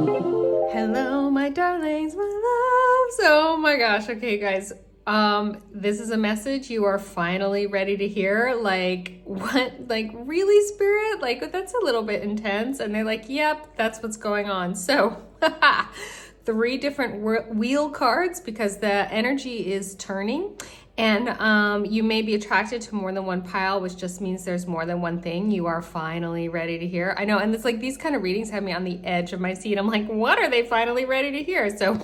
Hello, my darlings, my loves. Oh my gosh. Okay, guys. This is a message you are finally ready to hear. Like, what? Like, really, Spirit? Like, that's a little bit intense. And they're like, yep, that's what's going on. So, 3 different wheel cards because the energy is turning. And you may be attracted to more than one pile, which just means there's more than one thing you are finally ready to hear. I know, and it's like these kind of readings have me on the edge of my seat. I'm like, what are they finally ready to hear? So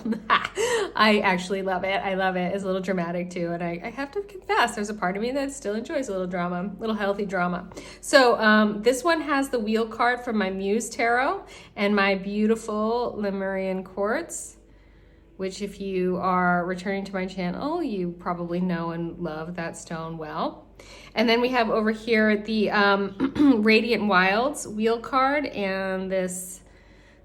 I actually love it. I love it. It's a little dramatic too. And I have to confess, there's a part of me that still enjoys a little drama, a little healthy drama. So this one has the wheel card from my Muse Tarot and my beautiful lemurian quartz, which if you are returning to my channel, you probably know and love that stone well. And then we have over here the Radiant Wilds wheel card and this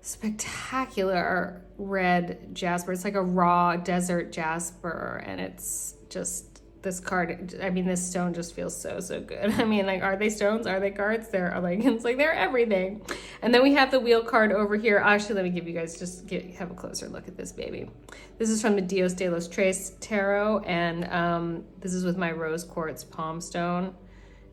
spectacular red jasper. It's like a raw desert jasper, and it's just, this card, I mean, this stone just feels so, so good. I mean, like, are they stones? Are they cards? They're like, it's like they're everything. And then we have the wheel card over here. Actually, let me give you guys, have a closer look at this baby. This is from the Dios de los Tres Tarot, and this is with my rose quartz palm stone.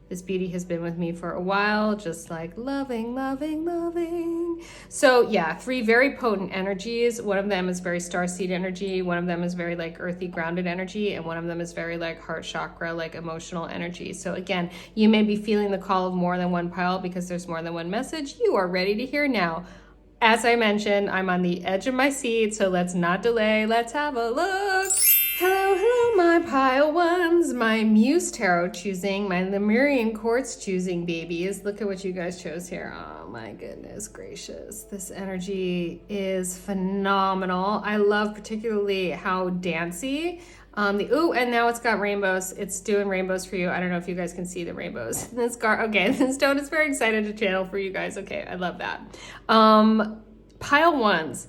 This beauty has been with me for a while, just like loving, loving, loving. So yeah, 3 very potent energies. One of them is very starseed energy. One of them is very like earthy, grounded energy. And one of them is very like heart chakra, like emotional energy. So again, you may be feeling the call of more than one pile because there's more than one message you are ready to hear now. As I mentioned, I'm on the edge of my seat, so let's not delay. Let's have a look. Hello, hello, my pile ones, my Muse Tarot choosing, my Lemurian Quartz choosing babies. Look at what you guys chose here. Oh my goodness gracious. This energy is phenomenal. I love particularly how dancey. And now it's got rainbows. It's doing rainbows for you. I don't know if you guys can see the rainbows. This stone is very excited to channel for you guys. Okay, I love that. Pile ones.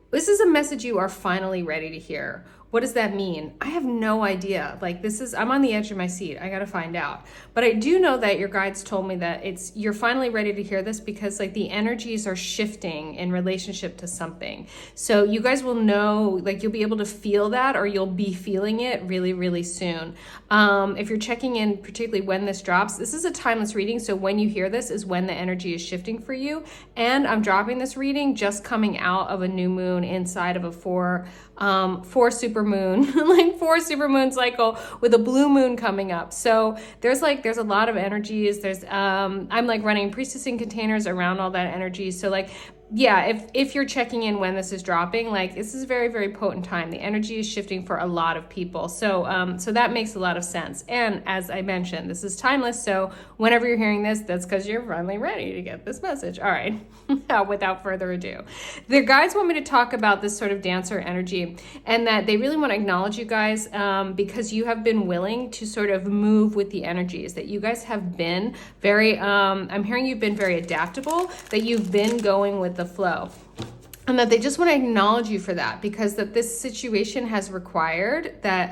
This is a message you are finally ready to hear. What does that mean? I have no idea. Like, I'm on the edge of my seat. I got to find out. But I do know that your guides told me that you're finally ready to hear this because like the energies are shifting in relationship to something. So you guys will know, like you'll be able to feel that, or you'll be feeling it really, really soon. If you're checking in, particularly when this drops, this is a timeless reading. So when you hear this is when the energy is shifting for you. And I'm dropping this reading just coming out of a new moon inside of a 4 supermoon, like 4 supermoon cycle with a blue moon coming up. So there's a lot of energies. I'm like running priestessing containers around all that energy. So like, yeah, if you're checking in when this is dropping, like this is a very, very potent time. The energy is shifting for a lot of people. So so that makes a lot of sense. And as I mentioned, this is timeless. So whenever you're hearing this, that's because you're finally ready to get this message. All right, without further ado. The guides want me to talk about this sort of dancer energy, and that they really want to acknowledge you guys because you have been willing to sort of move with the energies, that you guys have been very, I'm hearing you've been very adaptable, that you've been going with the flow, and that they just want to acknowledge you for that, because that this situation has required that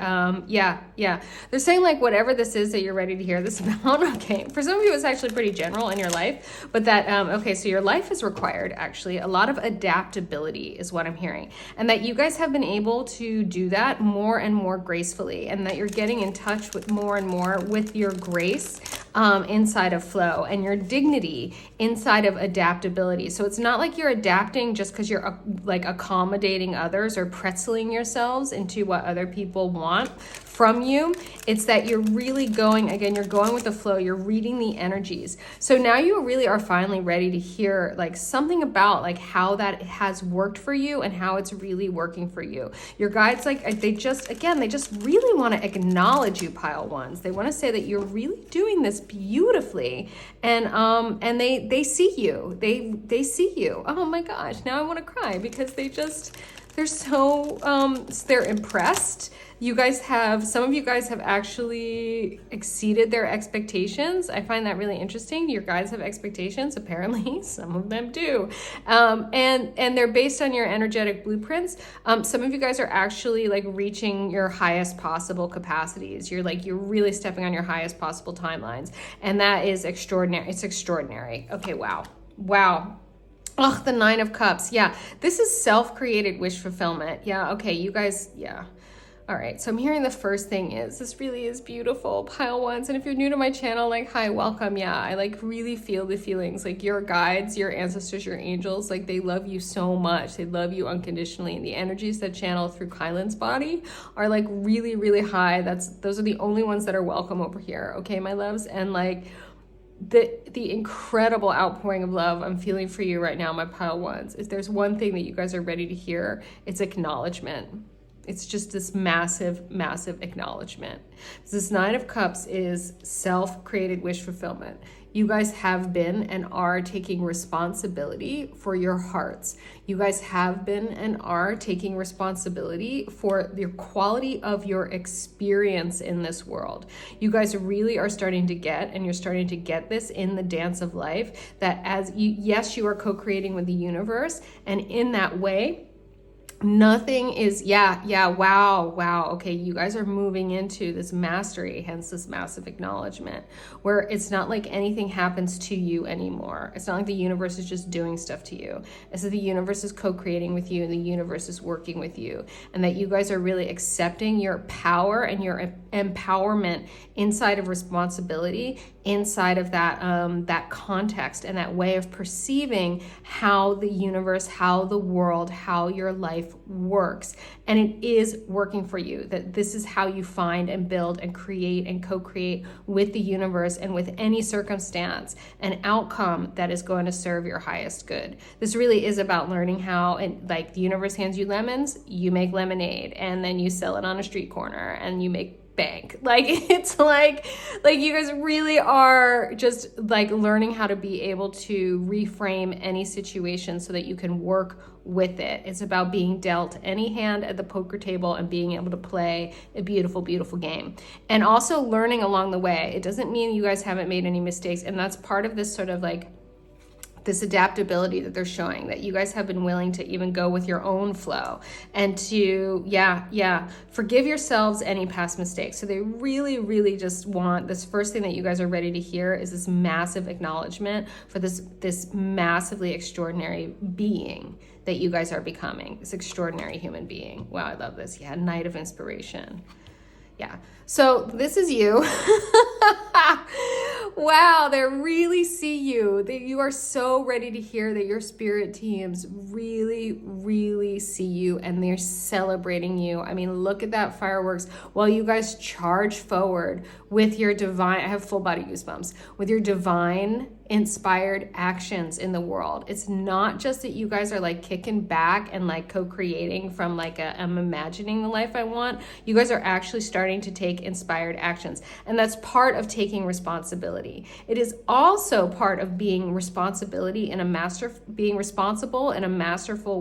they're saying like whatever this is that you're ready to hear this about, okay, for some of you it's actually pretty general in your life, but that okay, so your life has required actually a lot of adaptability is what I'm hearing, and that you guys have been able to do that more and more gracefully, and that you're getting in touch with more and more with your grace inside of flow and your dignity inside of adaptability. So it's not like you're adapting just because you're like accommodating others or pretzeling yourselves into what other people want from you. It's that you're really going, again, you're going with the flow, you're reading the energies. So now you really are finally ready to hear like something about like how that has worked for you and how it's really working for you. Your guides, like they just really want to acknowledge you, pile ones. They want to say that you're really doing this beautifully, and they see you. They see you. Oh my gosh, now I want to cry because they're so they're impressed. Some of you guys have actually exceeded their expectations. I find that really interesting. Your guys have expectations, apparently. Some of them do. And they're based on your energetic blueprints. Some of you guys are actually like reaching your highest possible capacities. You're really stepping on your highest possible timelines. And that is extraordinary. It's extraordinary. Okay, wow. Oh, the Nine of Cups. Yeah, this is self-created wish fulfillment. Yeah, okay, you guys, yeah. All right, so I'm hearing the first thing is, this really is beautiful, pile ones. And if you're new to my channel, like, hi, welcome. Yeah, I like really feel the feelings, like your guides, your ancestors, your angels, like they love you so much. They love you unconditionally. And the energies that channel through Kylin's body are like really, really high. Those are the only ones that are welcome over here. Okay, my loves. And like, the incredible outpouring of love I'm feeling for you right now, my pile ones. If there's one thing that you guys are ready to hear, it's acknowledgement. It's just this massive, massive acknowledgement. This Nine of Cups is self-created wish fulfillment. You guys have been and are taking responsibility for your hearts. You guys have been and are taking responsibility for the quality of your experience in this world. You guys really are starting to get, and you're starting to get this in the dance of life, that as you, yes, you are co-creating with the universe, and in that way, nothing is, wow. Okay, you guys are moving into this mastery, hence this massive acknowledgement, where it's not like anything happens to you anymore. It's not like the universe is just doing stuff to you. It's that the universe is co-creating with you and the universe is working with you, and that you guys are really accepting your power and your empowerment inside of responsibility, inside of that that context and that way of perceiving how the universe, how the world, how your life works. And it is working for you, that this is how you find and build and create and co-create with the universe and with any circumstance, an outcome that is going to serve your highest good. This really is about learning how, and like the universe hands you lemons, you make lemonade, and then you sell it on a street corner and you make bank. Like, it's like you guys really are just like learning how to be able to reframe any situation so that you can work with it. It's about being dealt any hand at the poker table and being able to play a beautiful, beautiful game. And also learning along the way. It doesn't mean you guys haven't made any mistakes. And that's part of this sort of like this adaptability that they're showing, that you guys have been willing to even go with your own flow and to, forgive yourselves any past mistakes. So they really, really just want, this first thing that you guys are ready to hear is this massive acknowledgement for this massively extraordinary being that you guys are becoming, this extraordinary human being. Wow, I love this. Yeah, Night of Inspiration. Yeah, so this is you. Wow, they really see you. You are so ready to hear that your spirit teams really, really see you, and they're celebrating you. I mean, look at that fireworks while you guys charge forward with your divine, I have full body goosebumps, with your divine inspired actions in the world. It's not just that you guys are like kicking back and like co-creating from like I'm imagining the life I want. You guys are actually starting to take inspired actions, and that's part of taking responsibility. It is also part of being responsible in a masterful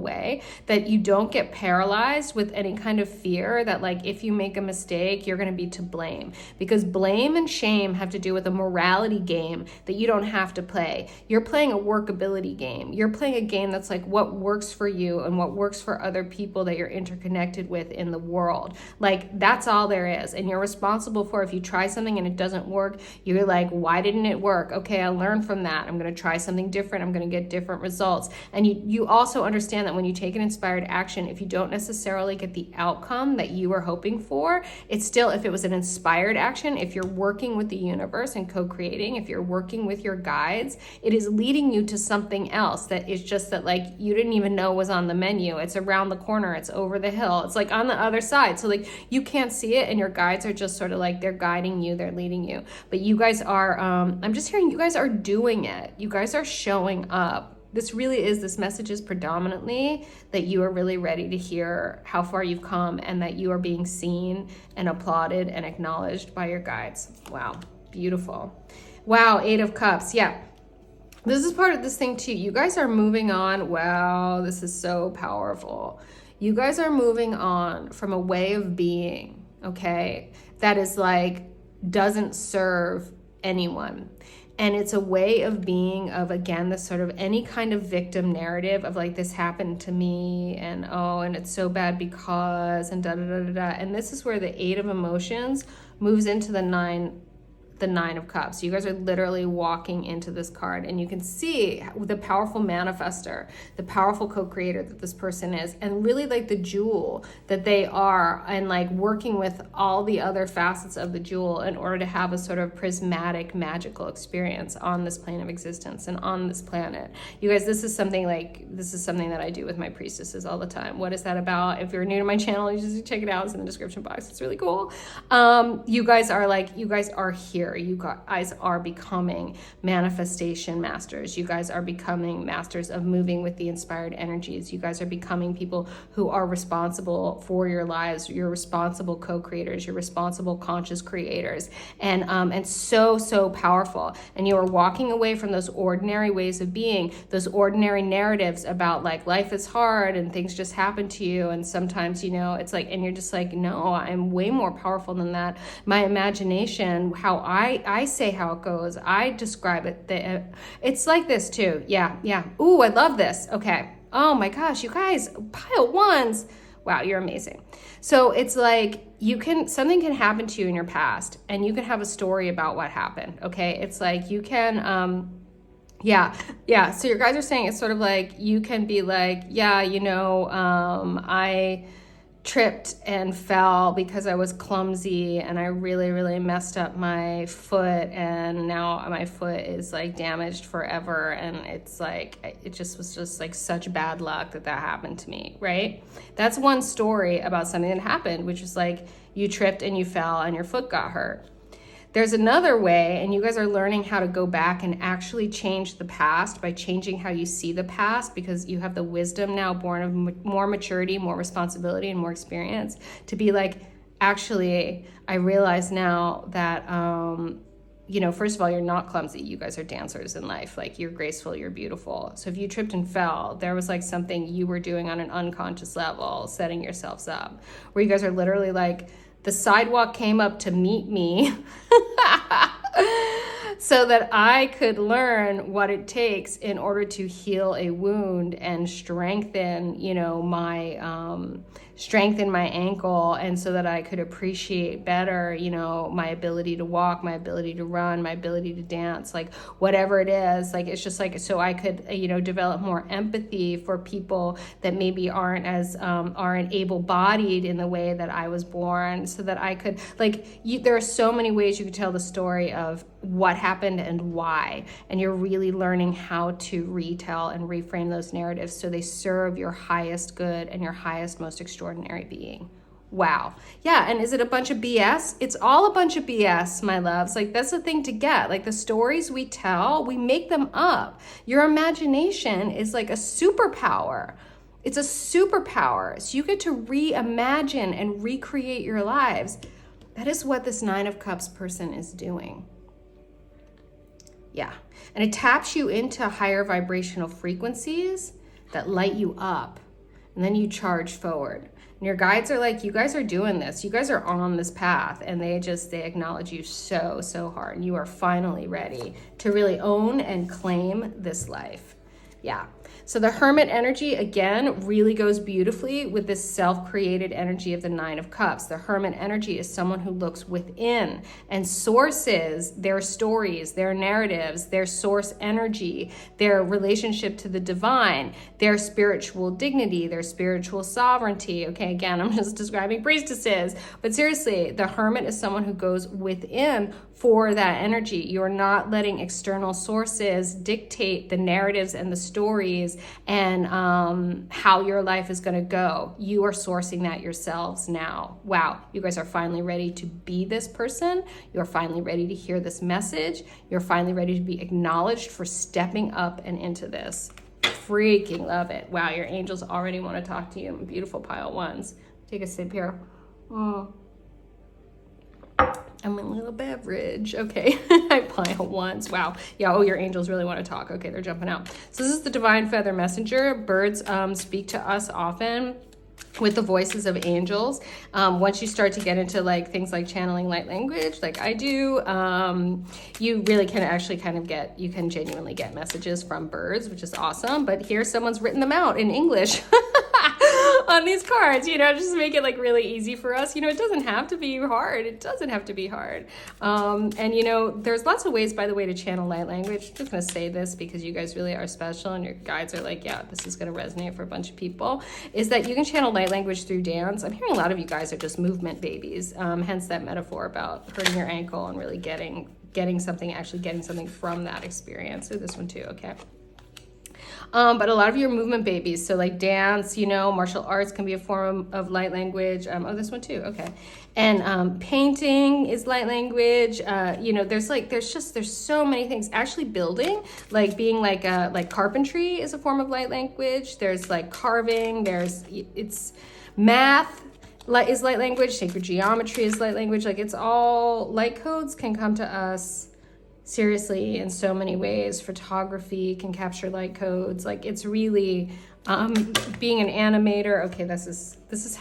way, that you don't get paralyzed with any kind of fear that like if you make a mistake you're going to be to blame, because blame and shame have to do with a morality game that you don't have to play. You're playing a workability game. You're playing a game that's like what works for you and what works for other people that you're interconnected with in the world. Like, that's all there is. And you're responsible for, if you try something and it doesn't work, you're like, why didn't it work? Okay, I learned from that. I'm going to try something different. I'm going to get different results. And you also understand that when you take an inspired action, if you don't necessarily get the outcome that you were hoping for, it's still, if it was an inspired action, if you're working with the universe and co-creating, if you're working with your guides, it is leading you to something else that is just that like you didn't even know was on the menu. It's around the corner. It's over the hill. It's like on the other side. So like you can't see it, and your guides are just sort of like, they're guiding you, they're leading you. But you guys are, I'm just hearing you guys are doing it. You guys are showing up. This really is, this message is predominantly that you are really ready to hear how far you've come, and that you are being seen and applauded and acknowledged by your guides. Wow, beautiful. Wow, Eight of Cups. Yeah, this is part of this thing too. You guys are moving on. Wow, this is so powerful. You guys are moving on from a way of being, okay, that is like, doesn't serve anyone. And it's a way of being of, again, this sort of any kind of victim narrative of like, this happened to me, and oh, and it's so bad because, and da da da da da. And this is where the Eight of Emotions moves into the Nine the Nine of Cups. You guys are literally walking into this card, and you can see the powerful manifester, the powerful co-creator that this person is, and really like the jewel that they are, and like working with all the other facets of the jewel in order to have a sort of prismatic, magical experience on this plane of existence and on this planet. You guys, this is something that I do with my priestesses all the time. What is that about? If you're new to my channel, you just check it out. It's in the description box. It's really cool. You guys are here. You guys are becoming manifestation masters. You guys are becoming masters of moving with the inspired energies. You guys are becoming people who are responsible for your lives. You're responsible co-creators. You're responsible conscious creators, and so powerful. And you are walking away from those ordinary ways of being, those ordinary narratives about like life is hard and things just happen to you, and sometimes, you know, it's like, and you're just like, no, I'm way more powerful than that. My imagination, how I say how it goes, I describe it. It's like this too. Yeah. Ooh, I love this. Okay. Oh my gosh, you guys, pile ones. Wow, you're amazing. So it's like something can happen to you in your past, and you can have a story about what happened. Okay. It's like you can, yeah. So your guys are saying it's sort of like you can be like, yeah, you know, I tripped and fell because I was clumsy, and I really messed up my foot, and now my foot is like damaged forever, and it's like it just was just like such bad luck that happened to me, right? That's one story about something that happened, which is like you tripped and you fell and your foot got hurt. There's another way, and you guys are learning how to go back and actually change the past by changing how you see the past, because you have the wisdom now born of more maturity, more responsibility, and more experience to be like, actually, I realize now that, you know, first of all, you're not clumsy. You guys are dancers in life. Like, you're graceful, you're beautiful. So if you tripped and fell, there was like something you were doing on an unconscious level, setting yourselves up, where you guys are literally like, the sidewalk came up to meet me so that I could learn what it takes in order to heal a wound and strengthen, you know, strengthen my ankle, and so that I could appreciate better, you know, my ability to walk, my ability to run, my ability to dance, like whatever it is. Like, it's just like, so I could, you know, develop more empathy for people that maybe aren't able-bodied in the way that I was born, so that I could, like, there are so many ways you could tell the story of what happened and why, and you're really learning how to retell and reframe those narratives so they serve your highest good and your highest, most extraordinary being. Wow. Yeah. And is it a bunch of BS? It's all a bunch of BS, my loves. Like, that's the thing to get. Like, the stories we tell, we make them up. Your imagination is like a superpower. It's a superpower. So you get to reimagine and recreate your lives. That is what this Nine of Cups person is doing. Yeah. And it taps you into higher vibrational frequencies that light you up, and then you charge forward. And your guides are like, you guys are doing this. You guys are on this path, and they acknowledge you so hard. And you are finally ready to really own and claim this life. Yeah. So the Hermit energy, again, really goes beautifully with this self-created energy of the Nine of Cups. The Hermit energy is someone who looks within and sources their stories, their narratives, their source energy, their relationship to the divine, their spiritual dignity, their spiritual sovereignty. Okay, again, I'm just describing priestesses. But seriously, the Hermit is someone who goes within for that energy. You're not letting external sources dictate the narratives and the stories and how your life is going to go. You are sourcing that yourselves now. Wow, you guys are finally ready to be this person. You're finally ready to hear this message. You're finally ready to be acknowledged for stepping up and into this. Freaking love it. Wow, your angels already want to talk to you. Beautiful pile ones. Take a sip here. I'm a little beverage. Okay. I pile ones. Wow. Yeah. Oh, your angels really want to talk. Okay. They're jumping out. So this is the Divine Feather Messenger. Birds speak to us often. with the voices of angels. Once you start to get into like things like channeling light language, like I do, you really can actually kind of you can genuinely get messages from birds, which is awesome. But here someone's written them out in English on these cards, you know, just to make it like really easy for us. You know, it doesn't have to be hard. It doesn't have to be hard. And you know, there's lots of ways, by the way, to channel light language. I'm just gonna say this because you guys really are special and your guides are like, yeah, this is gonna resonate for a bunch of people, is that you can channel light language through dance. I'm hearing a lot of you guys are just movement babies, hence that metaphor about hurting your ankle and really getting something from that experience. So this one too, okay. But a lot of you are movement babies. So like dance, you know, martial arts can be a form of light language. Oh, this one too. Okay. And painting is light language. You know, there's so many things. Actually building, like being like carpentry is a form of light language. There's like carving, it's math is light language. Sacred geometry is light language. Like it's all, light codes can come to us seriously in so many ways. Photography can capture light codes. Like it's really being an animator. Okay, this is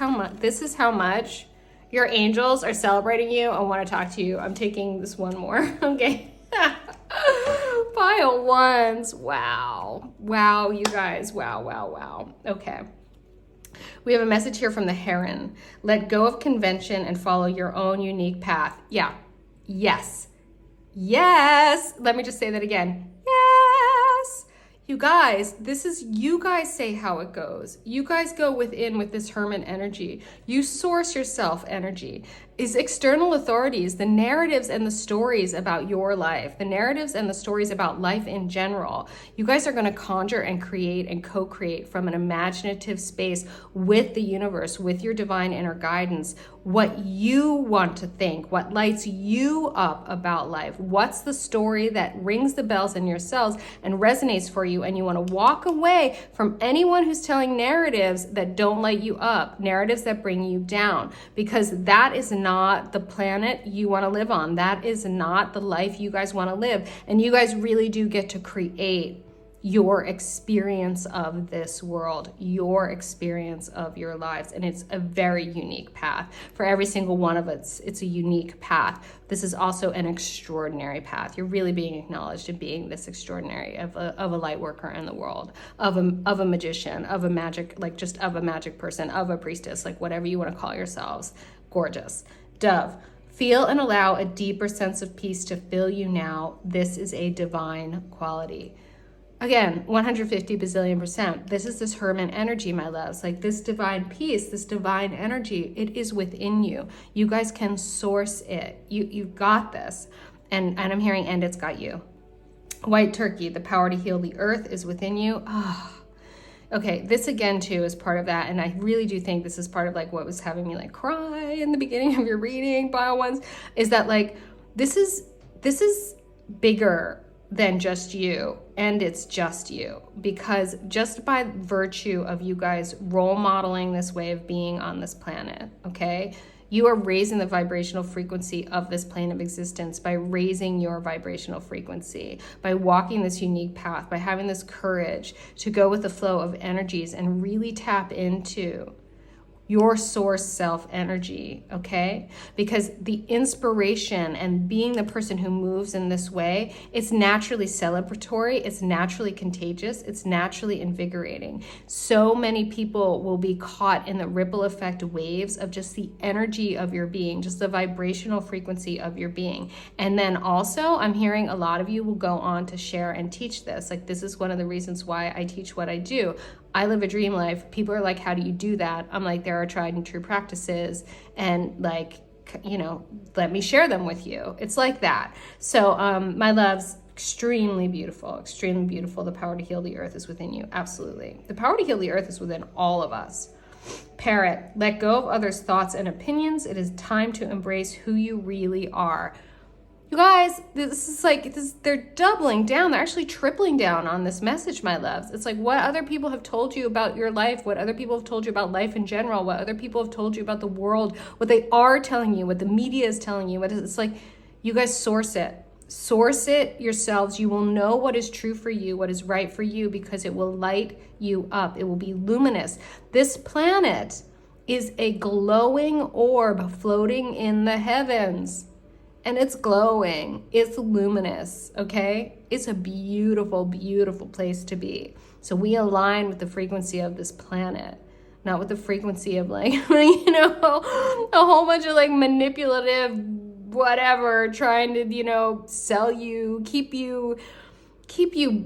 how much your angels are celebrating you and want to talk to you. I'm taking this one more. Okay. Pile ones. Wow, you guys. Wow. Okay. We have a message here from the heron. Let go of convention and follow your own unique path. Yeah. Yes. Let me just say that again. Yes. You guys, you guys say how it goes. You guys go within with this hermit energy. You source yourself energy. Is external authorities, the narratives and the stories about your life, the narratives and the stories about life in general. You guys are going to conjure and create and co-create from an imaginative space with the universe, with your divine inner guidance, what you want to think, what lights you up about life. What's the story that rings the bells in your cells and resonates for you, and you want to walk away from anyone who's telling narratives that don't light you up, narratives that bring you down, because that is not the planet you want to live on. That is not the life you guys want to live. And you guys really do get to create your experience of this world, your experience of your lives. And it's a very unique path. For every single one of us, it's a unique path. This is also an extraordinary path. You're really being acknowledged and being this extraordinary of a light worker in the world, of a magician, of a magic, like just of a magic person, of a priestess, like whatever you want to call yourselves. Gorgeous. Dove, feel and allow a deeper sense of peace to fill you now. This is a divine quality. Again, 150 bazillion %. This is this hermit energy, my loves. Like this divine peace, this divine energy, it is within you. You guys can source it. You've got this. And I'm hearing, and it's got you. White turkey, the power to heal the earth is within you. Okay, this again too is part of that, and I really do think this is part of like what was having me like cry in the beginning of your reading, bio ones, is that like this is bigger than just you, and it's just you, because just by virtue of you guys role modeling this way of being on this planet, okay, you are raising the vibrational frequency of this plane of existence by raising your vibrational frequency, by walking this unique path, by having this courage to go with the flow of energies and really tap into your source self energy, okay? Because the inspiration and being the person who moves in this way, it's naturally celebratory, it's naturally contagious, it's naturally invigorating. So many people will be caught in the ripple effect waves of just the energy of your being, just the vibrational frequency of your being. And then also, I'm hearing a lot of you will go on to share and teach this. Like, this is one of the reasons why I teach what I do. I live a dream life. People are like, how do you do that? I'm like, there are tried and true practices, and like, you know, let me share them with you. It's like that. So my loves, extremely beautiful, extremely beautiful. The power to heal the earth is within you. Absolutely. The power to heal the earth is within all of us. Parrot, let go of others' thoughts and opinions. It is time to embrace who you really are. You guys, this is like, they're doubling down. They're actually tripling down on this message, my loves. It's like what other people have told you about your life, what other people have told you about life in general, what other people have told you about the world, what they are telling you, what the media is telling you. It's like, you guys source it. Source it yourselves. You will know what is true for you, what is right for you, because it will light you up. It will be luminous. This planet is a glowing orb floating in the heavens. And it's glowing. It's luminous, okay? It's a beautiful, beautiful place to be. So we align with the frequency of this planet, not with the frequency of like, you know, a whole bunch of like manipulative whatever trying to, you know, sell you, keep you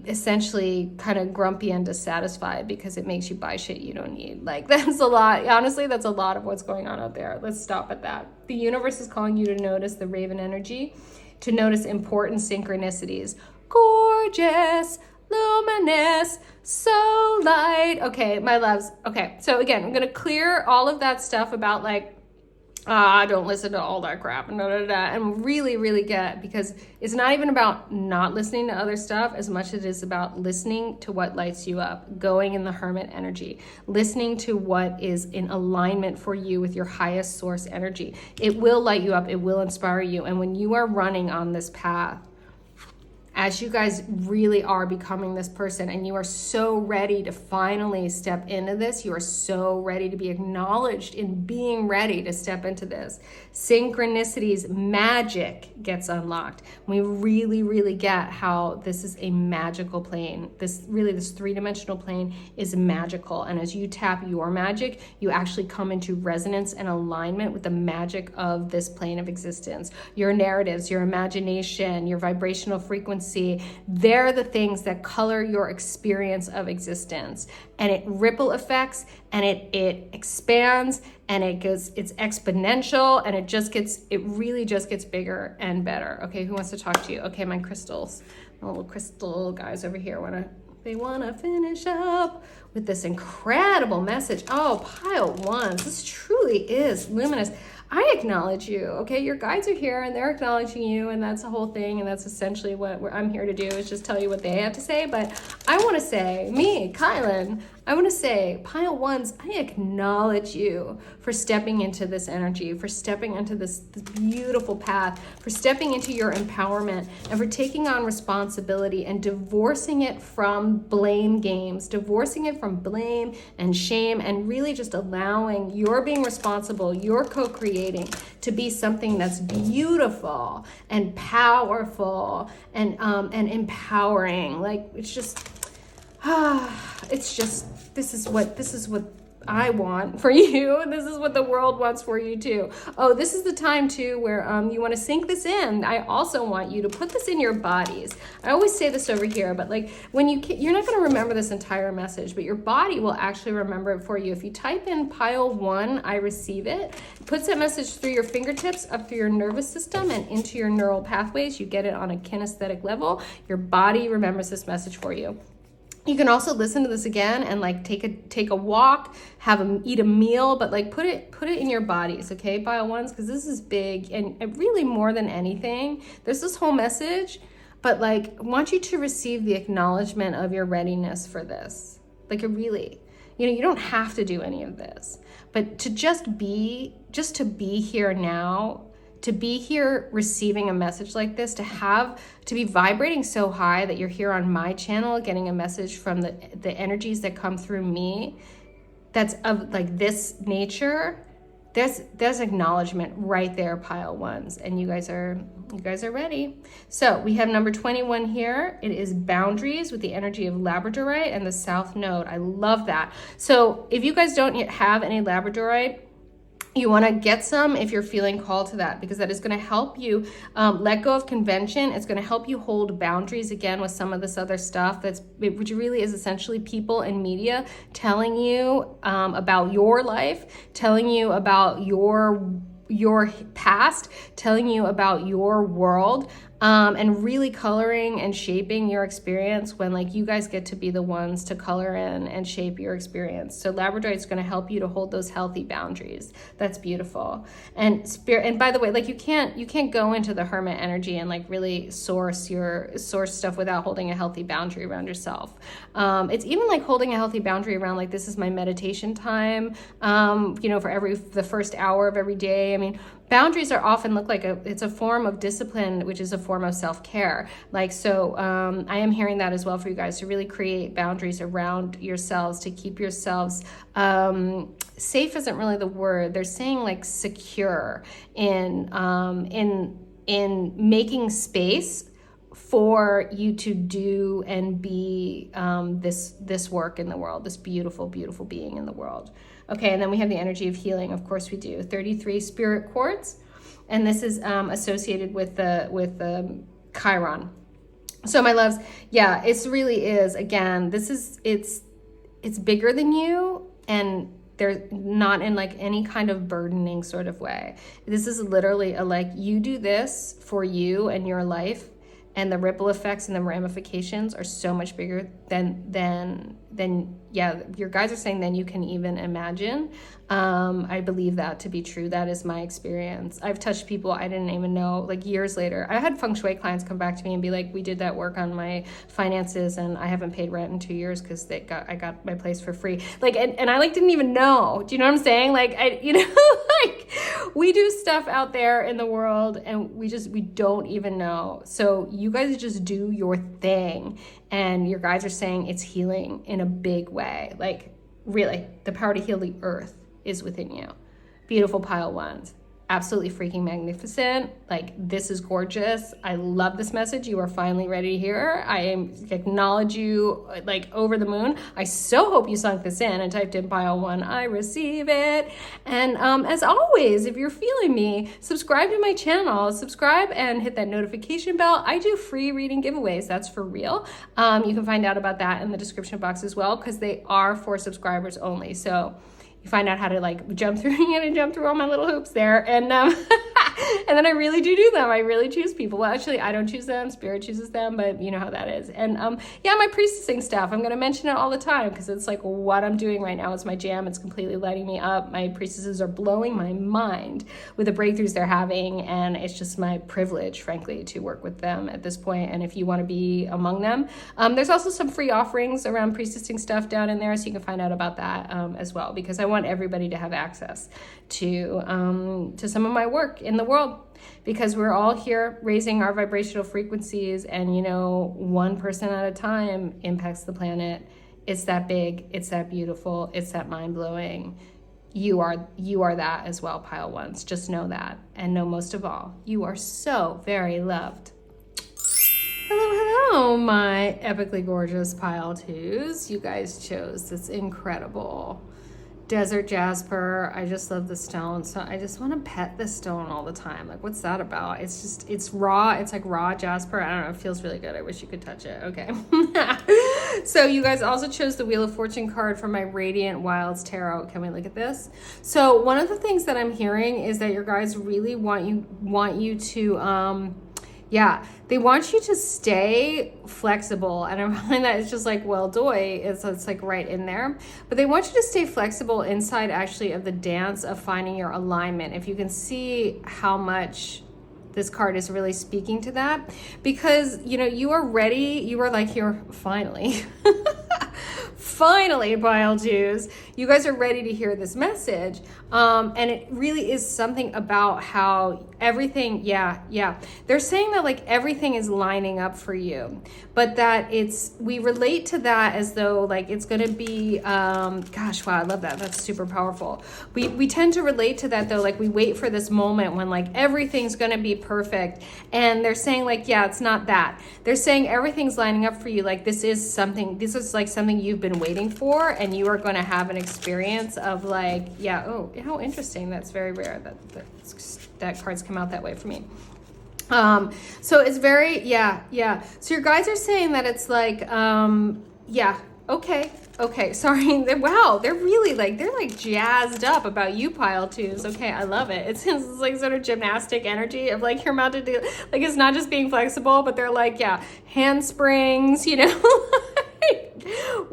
essentially kind of grumpy and dissatisfied because it makes you buy shit you don't need. Like, that's a lot. Honestly, that's a lot of what's going on out there. Let's stop at that. The universe is calling you to notice the Raven energy, to notice important synchronicities. Gorgeous, luminous, so light. Okay, my loves. Okay, so again, I'm going to clear all of that stuff about like, don't listen to all that crap and really, really get, because it's not even about not listening to other stuff as much as it is about listening to what lights you up, going in the hermit energy, listening to what is in alignment for you with your highest source energy. It will light you up. It will inspire you. And when you are running on this path, as you guys really are becoming this person and you are so ready to finally step into this, you are so ready to be acknowledged in being ready to step into this. Synchronicities, magic gets unlocked. We really, really get how this is a magical plane. This three-dimensional plane is magical. And as you tap your magic, you actually come into resonance and alignment with the magic of this plane of existence. Your narratives, your imagination, your vibrational frequency, they're the things that color your experience of existence, and it ripple effects, and it expands, and it's exponential, and it really just gets bigger and better. Okay, who wants to talk to you? Okay, my crystals, my little crystal guys over here they want to finish up with this incredible message. Oh, pile ones, this truly is luminous. I acknowledge you, okay? Your guides are here and they're acknowledging you, and that's the whole thing, and that's essentially what I'm here to do, is just tell you what they have to say. But I want to say, me, Kylan, I want to say, pile ones, I acknowledge you for stepping into this energy, for stepping into this beautiful path, for stepping into your empowerment, and for taking on responsibility and divorcing it from blame games, divorcing it from blame and shame, and really just allowing your being responsible, your co-creating, to be something that's beautiful and powerful and empowering. Like, this is what I want for you. This is what the world wants for you too. Oh, this is the time too where you want to sink this in. I also want you to put this in your bodies. I always say this over here, but like when you're not going to remember this entire message, but your body will actually remember it for you. If you type in pile 1, I receive it, it puts that message through your fingertips, up through your nervous system and into your neural pathways. You get it on a kinesthetic level. Your body remembers this message for you. You can also listen to this again and like take a walk, eat a meal, but like put it in your bodies, okay, pile ones, because this is big, and really more than anything, there's this whole message, but like I want you to receive the acknowledgement of your readiness for this. Like, it really, you don't have to do any of this, but to just be here now, to be here receiving a message like this, to be vibrating so high that you're here on my channel getting a message from the energies that come through me that's of like this nature, there's acknowledgement right there, pile ones, and you guys are ready. So we have number 21 here. It is boundaries with the energy of labradorite and the south node. I love that. So if you guys don't yet have any labradorite, you want to get some if you're feeling called to that, because that is going to help you let go of convention. It's going to help you hold boundaries again with some of this other stuff which really is essentially people and media telling you about your life, telling you about your past, telling you about your world, and really coloring and shaping your experience when like you guys get to be the ones to color in and shape your experience. So labradorite is going to help you to hold those healthy boundaries. That's beautiful. And by the way, like you can't go into the hermit energy and like really source stuff without holding a healthy boundary around yourself. It's even like holding a healthy boundary around like, this is my meditation time, for the first hour of every day. I mean, boundaries are often look like it's a form of discipline, which is a form of self-care. Like, so I am hearing that as well for you guys, to really create boundaries around yourselves, to keep yourselves safe isn't really the word. They're saying like secure in making space for you to do and be this work in the world, this beautiful, beautiful being in the world. Okay, and then we have the energy of healing. Of course we do. 33 spirit quartz, and this is associated with the Chiron. So my loves, yeah, it really is. Again, it's bigger than you, and they're not in like any kind of burdening sort of way. This is literally a like, you do this for you and your life, and the ripple effects and the ramifications are so much bigger than yeah, your guides are saying than you can even imagine. I believe that to be true. That is my experience. I've touched people I didn't even know, like years later. I had feng shui clients come back to me and be like, we did that work on my finances and I haven't paid rent in 2 years because I got my place for free. Like, and I like didn't even know. Do you know what I'm saying? Like, like we do stuff out there in the world and we don't even know. So you guys just do your thing, and your guides are saying it's healing in a big way. Like, really, the power to heal the earth is within you. Beautiful pile ones. Absolutely freaking magnificent. Like, this is gorgeous. I love this message. You are finally ready to hear. I acknowledge you like over the moon. I so hope you sunk this in and typed in pile one. I receive it. And as always, if you're feeling me, subscribe to my channel. Subscribe and hit that notification bell. I do free reading giveaways. That's for real. You can find out about that in the description box as well, because they are for subscribers only. So find out how to like jump through all my little hoops there, and and then I really do them. I really choose people. Well, actually, I don't choose them. Spirit chooses them, but you know how that is. And yeah, my priestessing stuff, I'm gonna mention it all the time because it's like what I'm doing right now is my jam. It's completely lighting me up. My priestesses are blowing my mind with the breakthroughs they're having, and it's just my privilege, frankly, to work with them at this point. And if you want to be among them, there's also some free offerings around priestessing stuff down in there, so you can find out about that as well, because I want everybody to have access to some of my work in the world, because we're all here raising our vibrational frequencies, and 1 person at a time impacts the planet. It's that big, it's that beautiful, it's that mind-blowing. You are that as well, pile ones. Just know that, and know most of all, you are so very loved. Hello, my epically gorgeous pile twos. You guys chose this incredible desert jasper. I just love the stone, so I just want to pet this stone all the time. Like, what's that about? It's raw. It's like raw jasper. I don't know, it feels really good. I wish you could touch it. Okay. So you guys also chose the Wheel of Fortune card from my Radiant Wilds Tarot. Can we look at this? So one of the things that I'm hearing is that your guys really want you to they want you to stay flexible, and I'm finding that it's just like, well, doy, it's like right in there, but they want you to stay flexible inside actually of the dance of finding your alignment. If you can see how much this card is really speaking to that, because you are ready. You are like, you're finally finally, pile twos, you guys are ready to hear this message. And it really is something about how everything, they're saying that like everything is lining up for you, but that we relate to that as though like it's going to be, gosh, wow, I love that. That's super powerful. We tend to relate to that though. Like we wait for this moment when like everything's going to be perfect. And they're saying like, yeah, it's not that. They're saying everything's lining up for you. Like this is like something you've been waiting for, and you are going to have an experience of like, oh, how interesting. That's very rare that cards come out that way for me. So it's very, so your guides are saying that it's like, okay, sorry. Wow, they're really like, they're like jazzed up about you, pile twos. Okay, I love it. It's like sort of gymnastic energy of like you're about to do, like it's not just being flexible, but they're like, handsprings,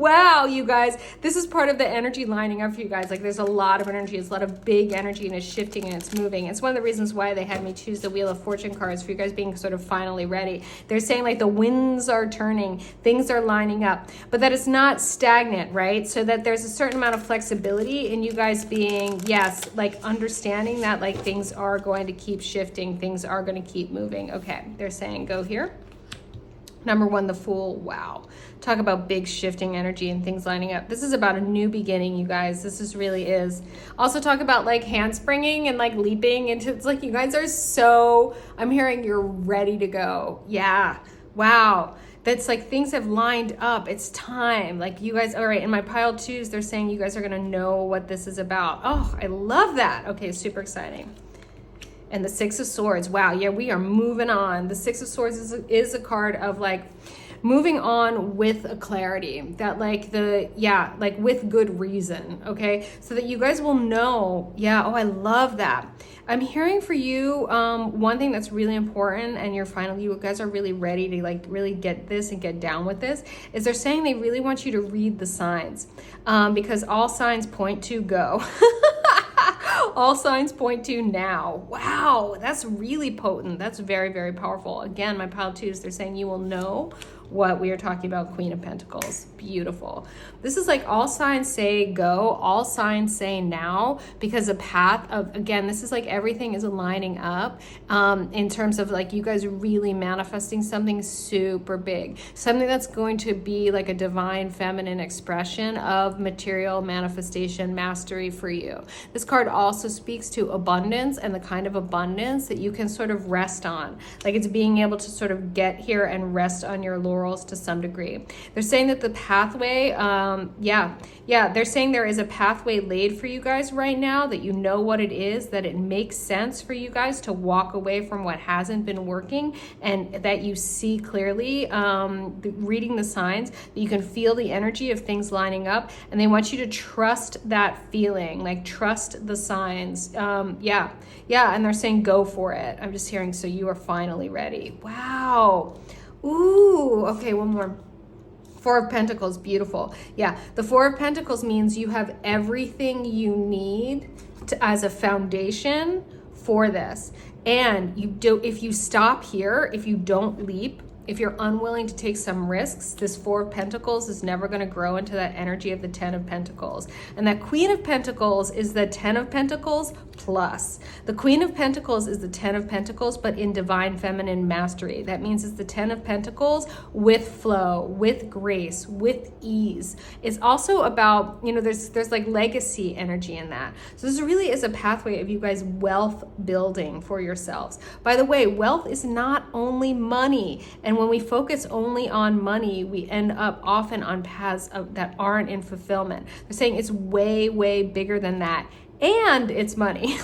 Wow, you guys, this is part of the energy lining up for you guys. Like there's a lot of energy, it's a lot of big energy, and it's shifting and it's moving. It's one of the reasons why they had me choose the Wheel of Fortune cards for you guys being sort of finally ready. They're saying like the winds are turning, things are lining up, but that it's not stagnant, right? So that there's a certain amount of flexibility in you guys being, yes, like understanding that like things are going to keep shifting, things are going to keep moving. Okay, they're saying go here. Number one, the Fool. Wow. Talk about big shifting energy and things lining up. This is about a new beginning, you guys. This is really is. Also talk about like handspringing and like leaping into, it's like you guys are so, I'm hearing you're ready to go. Yeah. Wow. That's like things have lined up. It's time. Like you guys, all right, in my pile twos, they're saying you guys are going to know what this is about. Oh, I love that. Okay, super exciting. And the Six of Swords. Wow, yeah, we are moving on. The Six of Swords is a card of like moving on with a clarity that like like with good reason, okay? So that you guys will know, yeah, oh, I love that. I'm hearing for you, one thing that's really important, and you guys are really ready to like really get this and get down with this, is they're saying they really want you to read the signs, because all signs point to go. All signs point to now. Wow, that's really potent. That's very, very powerful. Again, my pile twos, they're saying you will know what we are talking about. Queen of Pentacles. Beautiful. This is like all signs say go, all signs say now, because the path of, again, this is like everything is aligning up in terms of like you guys really manifesting something super big, something that's going to be like a divine feminine expression of material manifestation mastery for you. This card also speaks to abundance and the kind of abundance that you can sort of rest on. Like it's being able to sort of get here and rest on your laurels to some degree. They're saying that the pathway, they're saying there is a pathway laid for you guys right now, that you know what it is, that it makes sense for you guys to walk away from what hasn't been working, and that you see clearly, reading the signs, that you can feel the energy of things lining up, and they want you to trust that feeling, like trust the signs. And they're saying go for it. I'm just hearing, so you are finally ready. Wow. Ooh, okay, one more. Four of Pentacles, beautiful. Yeah, the Four of Pentacles means you have everything you need as a foundation for this. And if you stop here, if you don't leap, if you're unwilling to take some risks, this Four of Pentacles is never going to grow into that energy of the Ten of Pentacles. And that Queen of Pentacles is the Ten of Pentacles plus. The Queen of Pentacles is the Ten of Pentacles, but in divine feminine mastery. That means it's the Ten of Pentacles with flow, with grace, with ease. It's also about, there's like legacy energy in that. So this really is a pathway of you guys wealth building for yourselves. By the way, wealth is not only money. And when we focus only on money, we end up often on paths that aren't in fulfillment. They're saying it's way, way bigger than that. And it's money.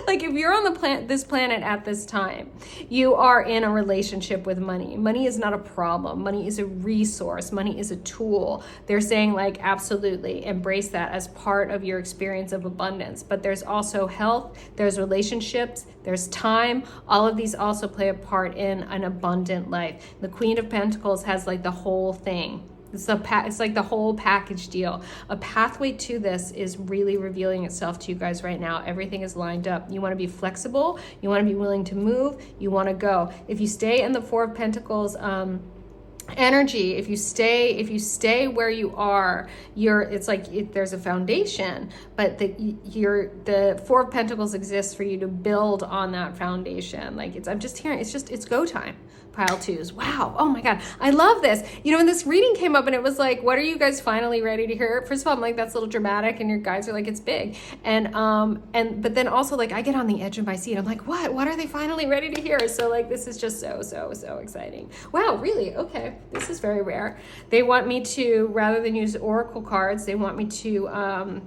like if you're on this planet at this time, you are in a relationship with money. Money is not a problem. Money is a resource. Money is a tool. They're saying like, absolutely embrace that as part of your experience of abundance. But there's also health, there's relationships, there's time. All of these also play a part in an abundant life. The Queen of Pentacles has like the whole thing. It's like the whole package deal. A pathway to this is really revealing itself to you guys right now. Everything is lined up. You want to be flexible. You want to be willing to move. You want to go. If you stay in the Four of Pentacles energy, if you stay where you are, there's a foundation, but the Four of Pentacles exists for you to build on that foundation. I'm just hearing, it's go time. Pile twos. Wow. Oh my God. I love this. When this reading came up and it was like, what are you guys finally ready to hear? First of all, I'm like, that's a little dramatic, and your guys are like, it's big. But then also like I get on the edge of my seat. I'm like, what are they finally ready to hear? So like, this is just so exciting. Wow. Really? Okay. This is very rare. They want me to, rather than use oracle cards, they want me to,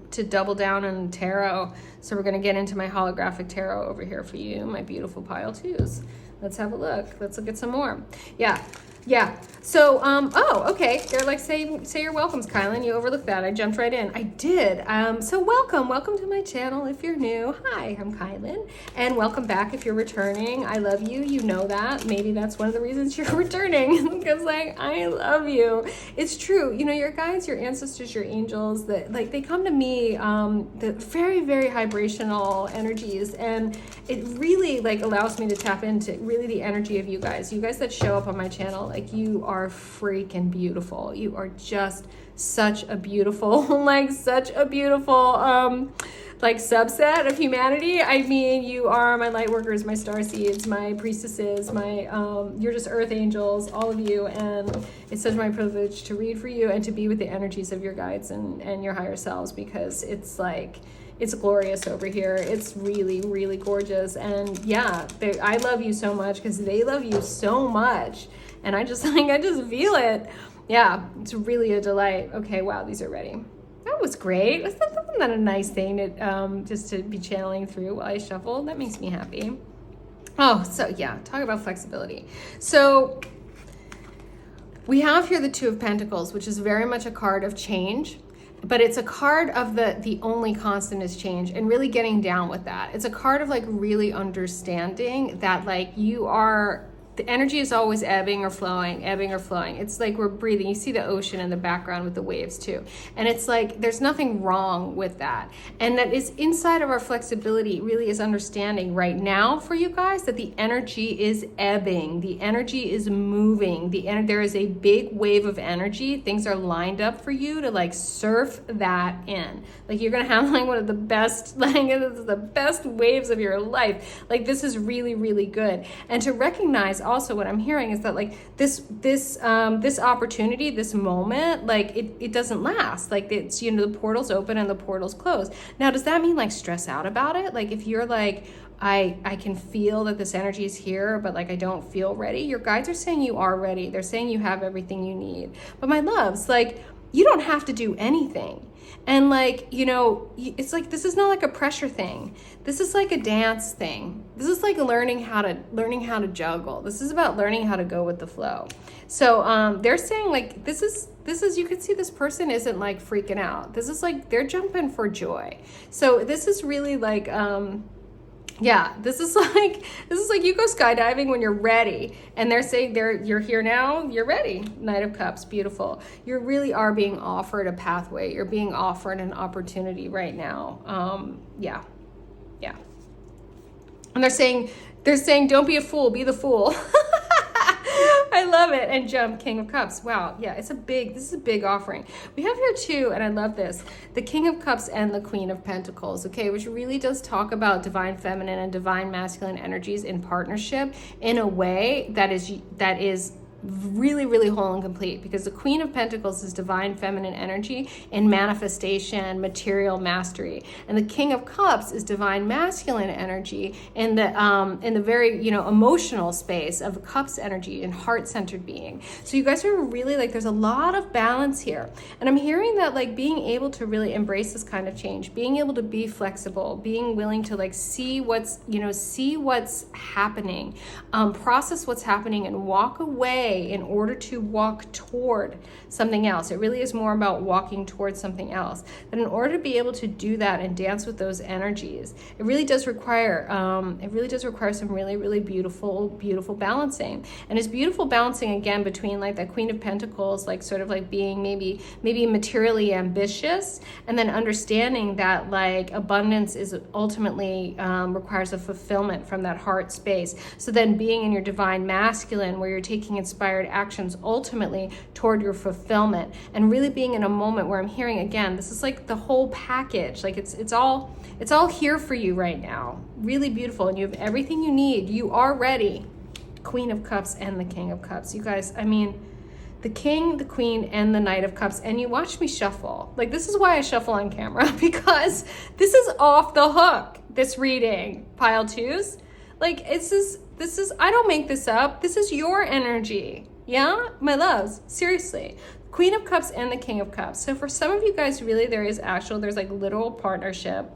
to double down on tarot. So we're going to get into my holographic tarot over here for you, my beautiful pile twos. Let's have a look. Let's look at some more. Yeah. Yeah. So, oh, okay. They're like, say your welcomes, Kylan. You overlooked that. I jumped right in. I did. So welcome to my channel. If you're new, hi, I'm Kylan, and welcome back if you're returning. I love you. You know that. Maybe that's one of the reasons you're returning, because like I love you. It's true. You know, your guides, your ancestors, your angels, that like they come to me, the very, very vibrational energies, and it really like allows me to tap into really the energy of you guys. You guys that show up on my channel, like you are freaking beautiful. You are just such a beautiful, like such a beautiful, like subset of humanity. I mean, you are my light workers, my star seeds, my priestesses, my, you're just earth angels, all of you. And it's such my privilege to read for you and to be with the energies of your guides and your higher selves, because it's like, it's glorious over here. It's really, really gorgeous. And yeah, I love you so much because they love you so much. And I just like, I just feel it. Yeah, it's really a delight. Okay, wow, these are ready. That was great. Wasn't that a nice thing to just to be channeling through while I shuffle? That makes me happy. Oh, so yeah, talk about flexibility. So we have here the Two of Pentacles, which is very much a card of change. But it's a card of the only constant is change, and really getting down with that. It's a card of like really understanding that like you are, the energy is always ebbing or flowing, ebbing or flowing. It's like we're breathing. You see the ocean in the background with the waves too. And it's like, there's nothing wrong with that. And that is inside of our flexibility really is understanding right now for you guys that the energy is ebbing. The energy is moving. There is a big wave of energy. Things are lined up for you to like surf that in. Like you're going to have like one of the best, like the best waves of your life. Like this is really, really good. And to recognize also what I'm hearing is that like this opportunity, this moment, like it doesn't last. Like it's, you know, the portal's open and the portal's closed. Now, does that mean like stress out about it? Like if you're like, I can feel that this energy is here, but like I don't feel ready. Your guides are saying you are ready. They're saying you have everything you need. But my loves, like you don't have to do anything. And like, you know, it's like, this is not like a pressure thing. This is like a dance thing. This is like learning how to juggle. This is about learning how to go with the flow. So they're saying like, this is, you can see this person isn't like freaking out. This is like, they're jumping for joy. So this is really like, yeah, this is like you go skydiving when you're ready, and they're saying you're here now, you're ready. Knight of Cups, beautiful. You really are being offered a pathway. You're being offered an opportunity right now. Yeah. And they're saying, don't be a fool, be the fool. I love it. And jump, King of Cups. Wow. Yeah, this is a big offering. We have here too, and I love this, the King of Cups and the Queen of Pentacles, okay, which really does talk about divine feminine and divine masculine energies in partnership in a way that is really, really whole and complete, because the Queen of Pentacles is divine feminine energy in manifestation, material mastery, and the King of Cups is divine masculine energy in the very, you know, emotional space of Cups energy and heart-centered being. So you guys are really like, there's a lot of balance here, and I'm hearing that like being able to really embrace this kind of change, being able to be flexible, being willing to like see what's happening, process what's happening, and walk away in order to walk toward something else. It really is more about walking towards something else. And in order to be able to do that and dance with those energies, it really does require some really, really beautiful balancing. And it's beautiful balancing again between like that Queen of Pentacles, like sort of like being maybe materially ambitious, and then understanding that like abundance is ultimately requires a fulfillment from that heart space. So then being in your divine masculine, where you're taking inspired actions ultimately toward your fulfillment, and really being in a moment where I'm hearing again, this is like the whole package, like it's all here for you right now. Really beautiful, and you have everything you need. You are ready. Queen of Cups and the King of Cups. You guys, I mean, the King, the Queen, and the Knight of Cups. And you watch me shuffle. Like, this is why I shuffle on camera, because this is off the hook, this reading. Pile twos. Like, this is, I don't make this up. This is your energy. Yeah, my loves, seriously. Queen of Cups and the King of Cups. So for some of you guys, really, there's like literal partnership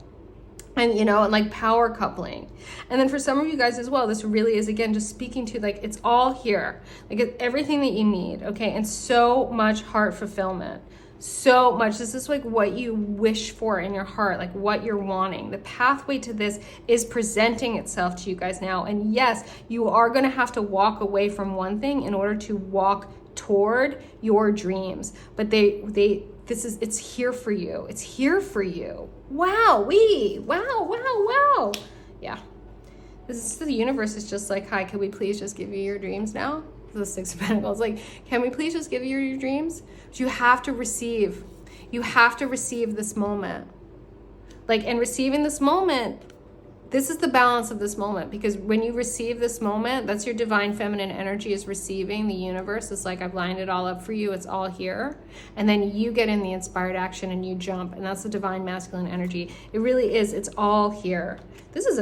and you know, and like power coupling. And then for some of you guys as well, this really is, again, just speaking to like, it's all here, like it's everything that you need. Okay. And so much heart fulfillment, so much. This is like what you wish for in your heart, like what you're wanting. The pathway to this is presenting itself to you guys now. And yes, you are going to have to walk away from one thing in order to walk toward your dreams, but it's here for you. It's here for you. Wow. Wow. Yeah. The universe is just like, hi, can we please just give you your dreams now? The Six of Pentacles. Like, can we please just give you your dreams? But you have to receive. You have to receive this moment. Like, and receiving this moment, this is the balance of this moment, because when you receive this moment, that's your divine feminine energy is receiving. The universe is like, I've lined it all up for you. It's all here. And then you get in the inspired action and you jump. And that's the divine masculine energy. It really is. It's all here. This is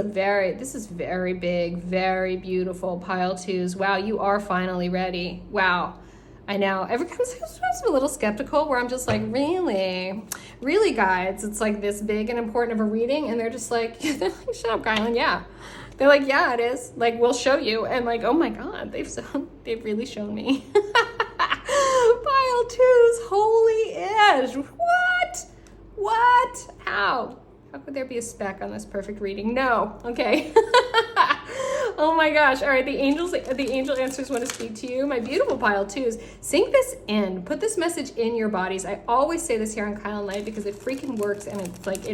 very big, very beautiful. Pile twos. Wow, you are finally ready. Wow. I know. Sometimes I'm a little skeptical where I'm just like, really, guys, it's like this big and important of a reading, and they're just like, shut up, Kylan. Yeah. They're like, yeah, it is. Like, we'll show you. And like, oh my God, they've really shown me. Pile twos, holy ish. What? How could there be a speck on this perfect reading? No. Okay. Oh my gosh. All right. The angel answers want to speak to you. My beautiful pile twos. Sink this in. Put this message in your bodies. I always say this here on kylinlight because it freaking works, and it's like,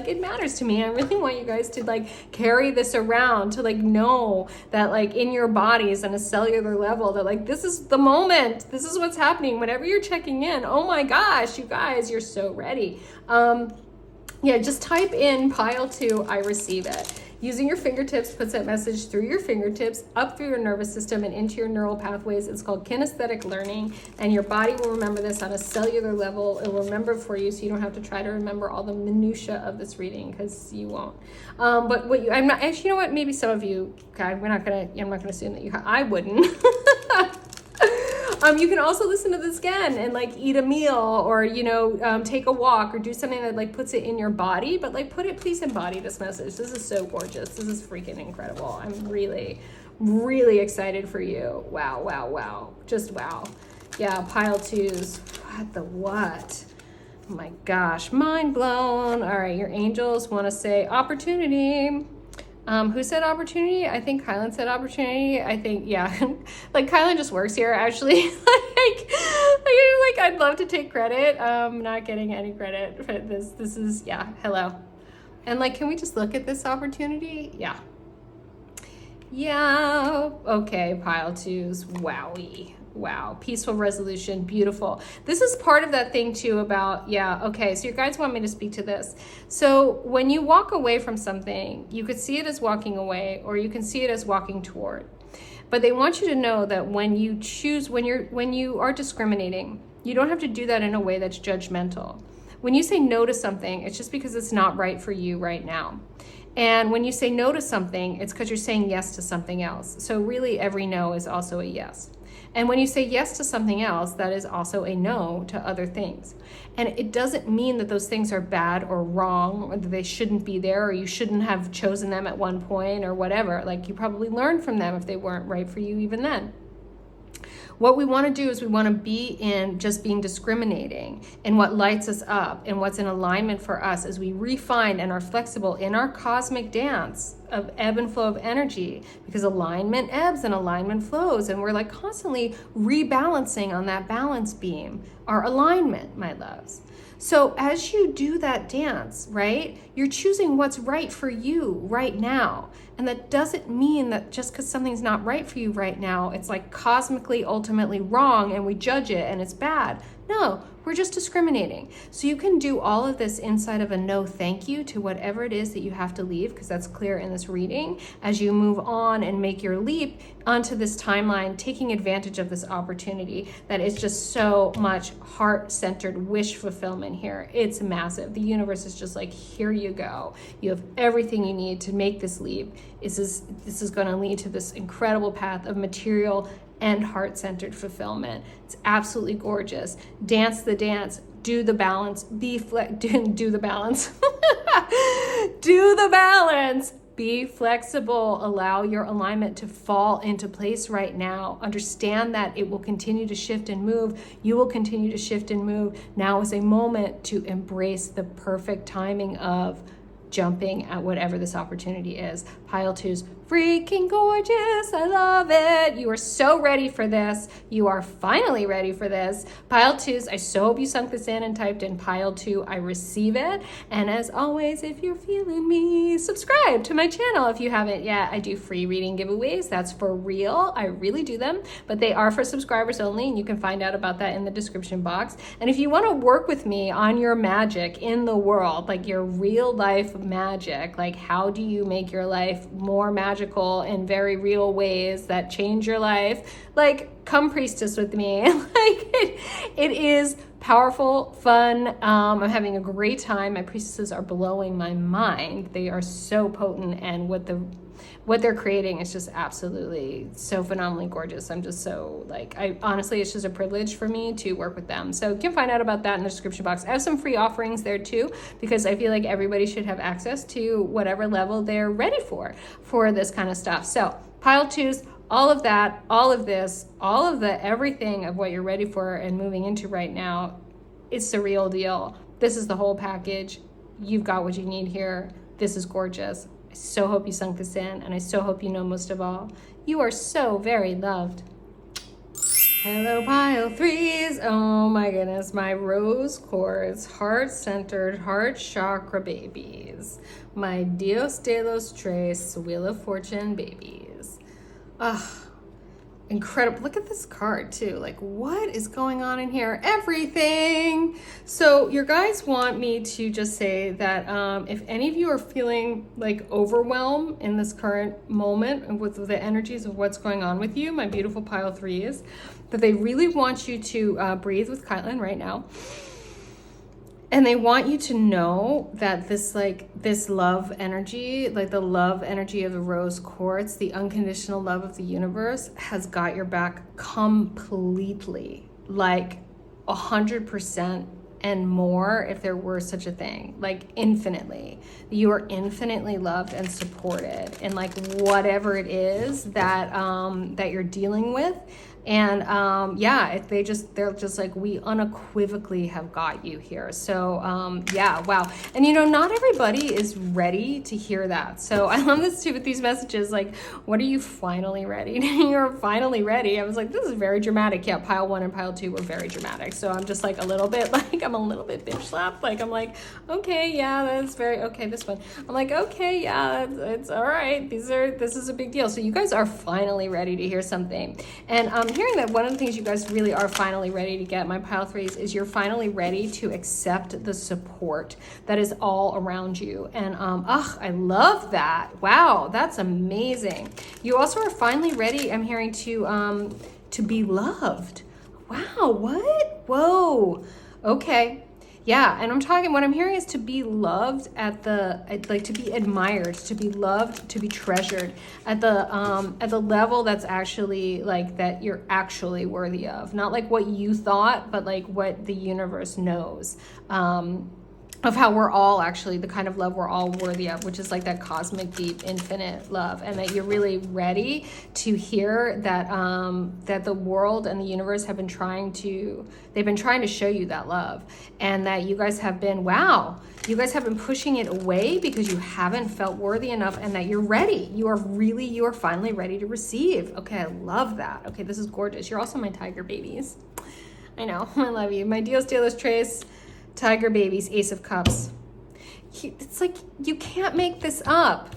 it matters to me. I really want you guys to like carry this around, to like know that like in your bodies on a cellular level that like this is the moment. This is what's happening whenever you're checking in. Oh my gosh, you guys, you're so ready. Yeah, just type in pile two, I receive it. Using your fingertips puts that message through your fingertips, up through your nervous system and into your neural pathways. It's called kinesthetic learning, and your body will remember this on a cellular level. It will remember it for you, so you don't have to try to remember all the minutia of this reading, because you won't. But I'm not, actually, you know what? Maybe some of you, God, I'm not gonna assume that I wouldn't. You can also listen to this again and like eat a meal, or, you know, take a walk, or do something that like puts it in your body, but like please embody this message. This is so gorgeous. This is freaking incredible. I'm really, really excited for you. Wow. Just wow. Yeah, pile twos. What? Oh my gosh, mind blown. All right, your angels want to say opportunity. Who said opportunity? I think Kylan said opportunity. I think, yeah. Like, Kylan just works here, actually. like, I'd love to take credit. Not getting any credit for this. This is, yeah, hello. And like, can we just look at this opportunity? Yeah. Yeah. Okay, pile twos. Wowie. Wow. Peaceful resolution. Beautiful. This is part of that thing too about, yeah, okay, so your guides want me to speak to this. So when you walk away from something, you could see it as walking away, or you can see it as walking toward. But they want you to know that when you choose, when you are discriminating, you don't have to do that in a way that's judgmental. When you say no to something, it's just because it's not right for you right now. And when you say no to something, it's because you're saying yes to something else. So really every no is also a yes. And when you say yes to something else, that is also a no to other things. And it doesn't mean that those things are bad or wrong, or that they shouldn't be there, or you shouldn't have chosen them at one point, or whatever. Like, you probably learned from them if they weren't right for you even then. What we want to do is we want to be in just being discriminating in what lights us up and what's in alignment for us as we refine and are flexible in our cosmic dance of ebb and flow of energy, because alignment ebbs and alignment flows, and we're like constantly rebalancing on that balance beam, our alignment, my loves. So as you do that dance, right, you're choosing what's right for you right now. And that doesn't mean that just because something's not right for you right now, it's like cosmically ultimately wrong and we judge it and it's bad. No, we're just discriminating. So you can do all of this inside of a no thank you to whatever it is that you have to leave, because that's clear in this reading, as you move on and make your leap onto this timeline, taking advantage of this opportunity that is just so much heart-centered wish fulfillment here. It's massive. The universe is just like, here you go. You have everything you need to make this leap. This is going to lead to this incredible path of material and heart-centered fulfillment. It's absolutely gorgeous. Dance the dance, do the balance, do the balance. Do the balance. Be flexible. Allow your alignment to fall into place right now. Understand that it will continue to shift and move. You will continue to shift and move. Now is a moment to embrace the perfect timing of jumping at whatever this opportunity is. Pile 2's freaking gorgeous. I love it. You are so ready for this. You are finally ready for this. Pile 2's, I so hope you sunk this in and typed in pile 2. I receive it. And as always, if you're feeling me, subscribe to my channel if you haven't yet. I do free reading giveaways. That's for real. I really do them, but they are for subscribers only, and you can find out about that in the description box. And if you want to work with me on your magic in the world, like your real life magic, like how do you make your life more magical in very real ways that change your life, like come priestess with me. Like it is powerful, fun. I'm having a great time. My priestesses are blowing my mind. They are so potent, and what they're creating is just absolutely so phenomenally gorgeous. I'm just so honestly, it's just a privilege for me to work with them. So you can find out about that in the description box. I have some free offerings there too, because I feel like everybody should have access to whatever level they're ready for this kind of stuff. So pile 2's, all of that, all of this, all of the everything of what you're ready for and moving into right now, it's the real deal. This is the whole package. You've got what you need here. This is gorgeous. I so hope you sunk this in, and I so hope you know most of all, you are so very loved. Hello, pile 3's. Oh my goodness, my rose quartz, heart-centered, heart chakra babies. My Dios de los Tres, Wheel of Fortune babies. Incredible. Look at this card too. Like, what is going on in here? Everything. So your guys want me to just say that if any of you are feeling like overwhelmed in this current moment with the energies of what's going on with you, my beautiful pile 3's, that they really want you to breathe with Kylan right now. And they want you to know that this love energy, like the love energy of the rose quartz, the unconditional love of the universe, has got your back completely, like 100% and more, if there were such a thing, like infinitely. You are infinitely loved and supported in like whatever it is that that you're dealing with. And they're just like, we unequivocally have got you here. So wow. And not everybody is ready to hear that. So I love this too with these messages, like, what are you finally ready? You're finally ready. I was like, this is very dramatic. Yeah, pile 1 and pile 2 were very dramatic. So I'm just like I'm a little bit bitch slapped. Like, I'm like, okay, yeah, that's very, okay, this one. I'm like, okay, yeah, it's all right. This is a big deal. So you guys are finally ready to hear something. And hearing that one of the things you guys really are finally ready to get, my pile 3's, is you're finally ready to accept the support that is all around you. And I love that. Wow, that's amazing. You also are finally ready, I'm hearing, to be loved. Wow, what? Whoa. Okay. Yeah, and what I'm hearing is to be loved to be admired, to be loved, to be treasured at the level that's actually like that you're actually worthy of. Not like what you thought, but like what the universe knows. Of how we're all actually the kind of love we're all worthy of, which is like that cosmic, deep, infinite love, and that you're really ready to hear that that the world and the universe have been trying to show you that love, and that you guys have been pushing it away because you haven't felt worthy enough, and that you're ready. You are finally ready to receive. Okay, I love that. Okay, this is gorgeous. You're also my tiger babies. I know, I love you. My Dios de los Tres, tiger babies, Ace of Cups. It's like, you can't make this up.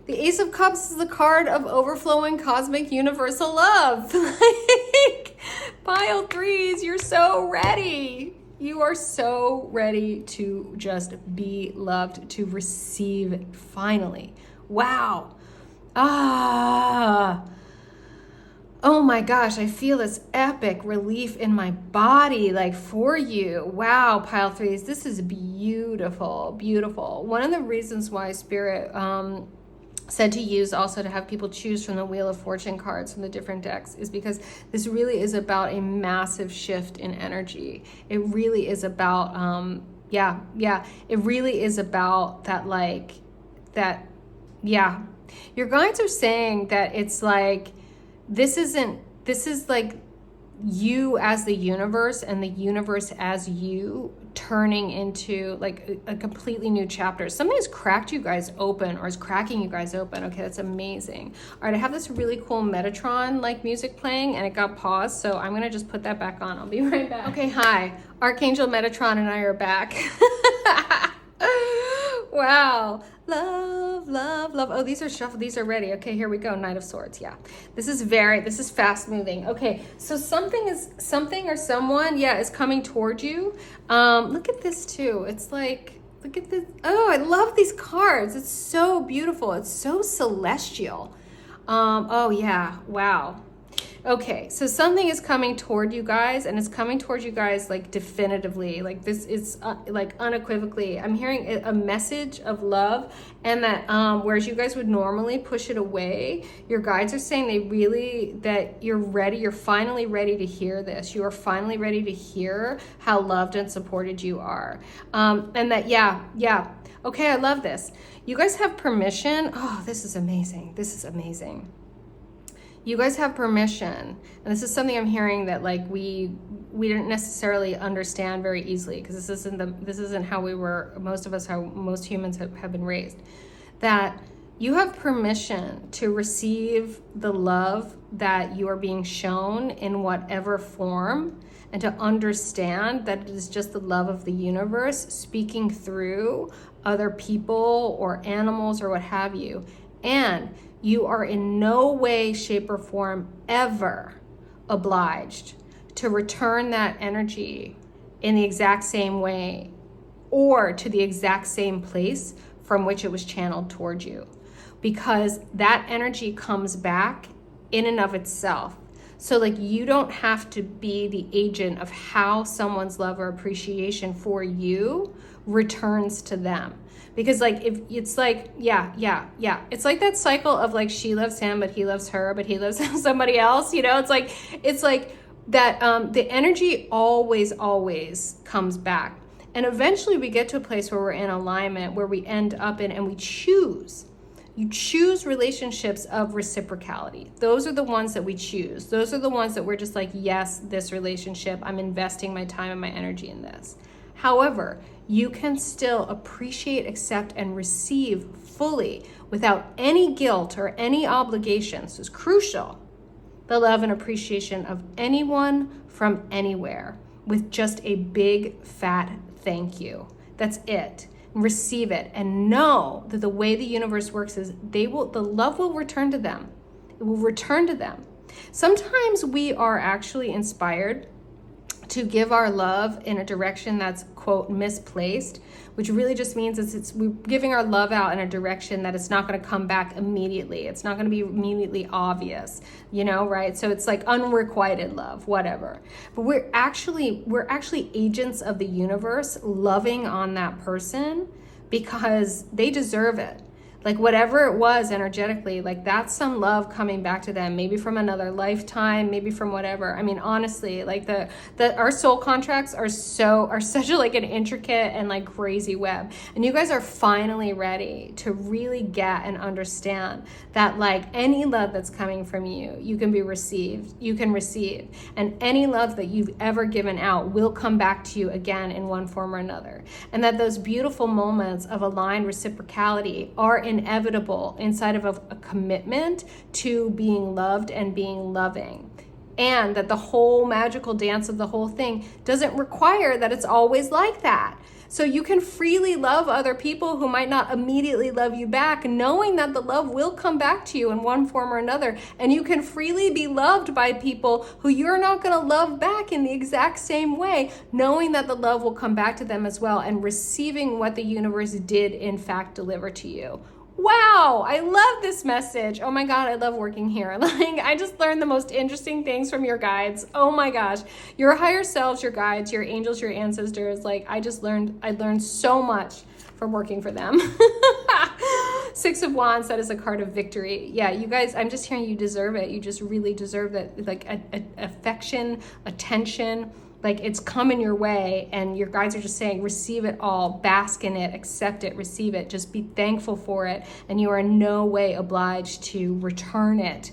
The Ace of Cups is the card of overflowing cosmic universal love. Like, pile 3's, you're so ready. You are so ready to just be loved, to receive finally. Wow. Oh my gosh, I feel this epic relief in my body, like, for you. Wow, pile 3's, this is beautiful, beautiful. One of the reasons why Spirit said to use also to have people choose from the Wheel of Fortune cards from the different decks is because this really is about a massive shift in energy. It really is about, it really is about that, Your guides are saying that it's like, this is like you as the universe and the universe as you turning into like a completely new chapter. Something has cracked you guys open or is cracking you guys open. Okay, that's amazing. All right, I have this really cool Metatron like music playing and it got paused, so I'm gonna just put that back on. I'll be right back. Okay, hi. Archangel Metatron and I are back. Wow. Love, love, love. Oh, these are shuffled. These are ready. Okay, here we go. Knight of Swords. Yeah. This is fast moving. Okay. So something or someone, is coming toward you. Look at this too. It's like, look at this. Oh, I love these cards. It's so beautiful. It's so celestial. Oh yeah. Wow. Okay, so something is coming toward you guys, and it's coming toward you guys like definitively, like this is like unequivocally. I'm hearing a message of love, and that whereas you guys would normally push it away, your guides are saying that you're ready. You're finally ready to hear this. You are finally ready to hear how loved and supported you are, and that okay, I love this. You guys have permission. Oh, this is amazing. This is amazing. You guys have permission, and this is something I'm hearing that like we didn't necessarily understand very easily, because this isn't how most humans have been raised. That you have permission to receive the love that you are being shown in whatever form, and to understand that it is just the love of the universe speaking through other people or animals or what have you. And you are in no way, shape, or form ever obliged to return that energy in the exact same way or to the exact same place from which it was channeled towards you, because that energy comes back in and of itself. So like, you don't have to be the agent of how someone's love or appreciation for you returns to them. Because like, if it's like, it's like that cycle of like, she loves him, but he loves her, but he loves somebody else, you know. It's like that, the energy always comes back. And eventually we get to a place where we're in alignment, where we end up in, and we choose. You choose relationships of reciprocality. Those are the ones that we choose. Those are the ones that we're just like, yes, this relationship, I'm investing my time and my energy in this. However, you can still appreciate, accept, and receive fully without any guilt or any obligations. This is crucial. The love and appreciation of anyone from anywhere with just a big fat thank you. That's it. Receive it and know that the way the universe works is the love will return to them. It will return to them. Sometimes we are actually inspired to give our love in a direction that's, quote, misplaced, which really just means we're giving our love out in a direction that it's not going to come back immediately. It's not going to be immediately obvious, right? So it's like unrequited love, whatever. But we're actually agents of the universe loving on that person because they deserve it. Like whatever it was energetically, like that's some love coming back to them, maybe from another lifetime, maybe from whatever. I mean, honestly, like our soul contracts are such a, like an intricate and like crazy web. And you guys are finally ready to really get and understand that like any love that's coming from you, you can receive. And any love that you've ever given out will come back to you again in one form or another. And that those beautiful moments of aligned reciprocality are inevitable inside of a commitment to being loved and being loving. And that the whole magical dance of the whole thing doesn't require that it's always like that. So you can freely love other people who might not immediately love you back, knowing that the love will come back to you in one form or another. And you can freely be loved by people who you're not going to love back in the exact same way, knowing that the love will come back to them as well, and receiving what the universe did in fact deliver to you. Wow, I love this message. Oh my God, I love working here. Like, I just learned the most interesting things from your guides. Oh my gosh, your higher selves, your guides, your angels, your ancestors. Like, I learned so much from working for them. Six of Wands, that is a card of victory. Yeah, you guys, I'm just hearing you deserve it. You just really deserve that, like affection, attention, like it's coming your way, and your guides are just saying, receive it all, bask in it, accept it, receive it, just be thankful for it, and you are in no way obliged to return it.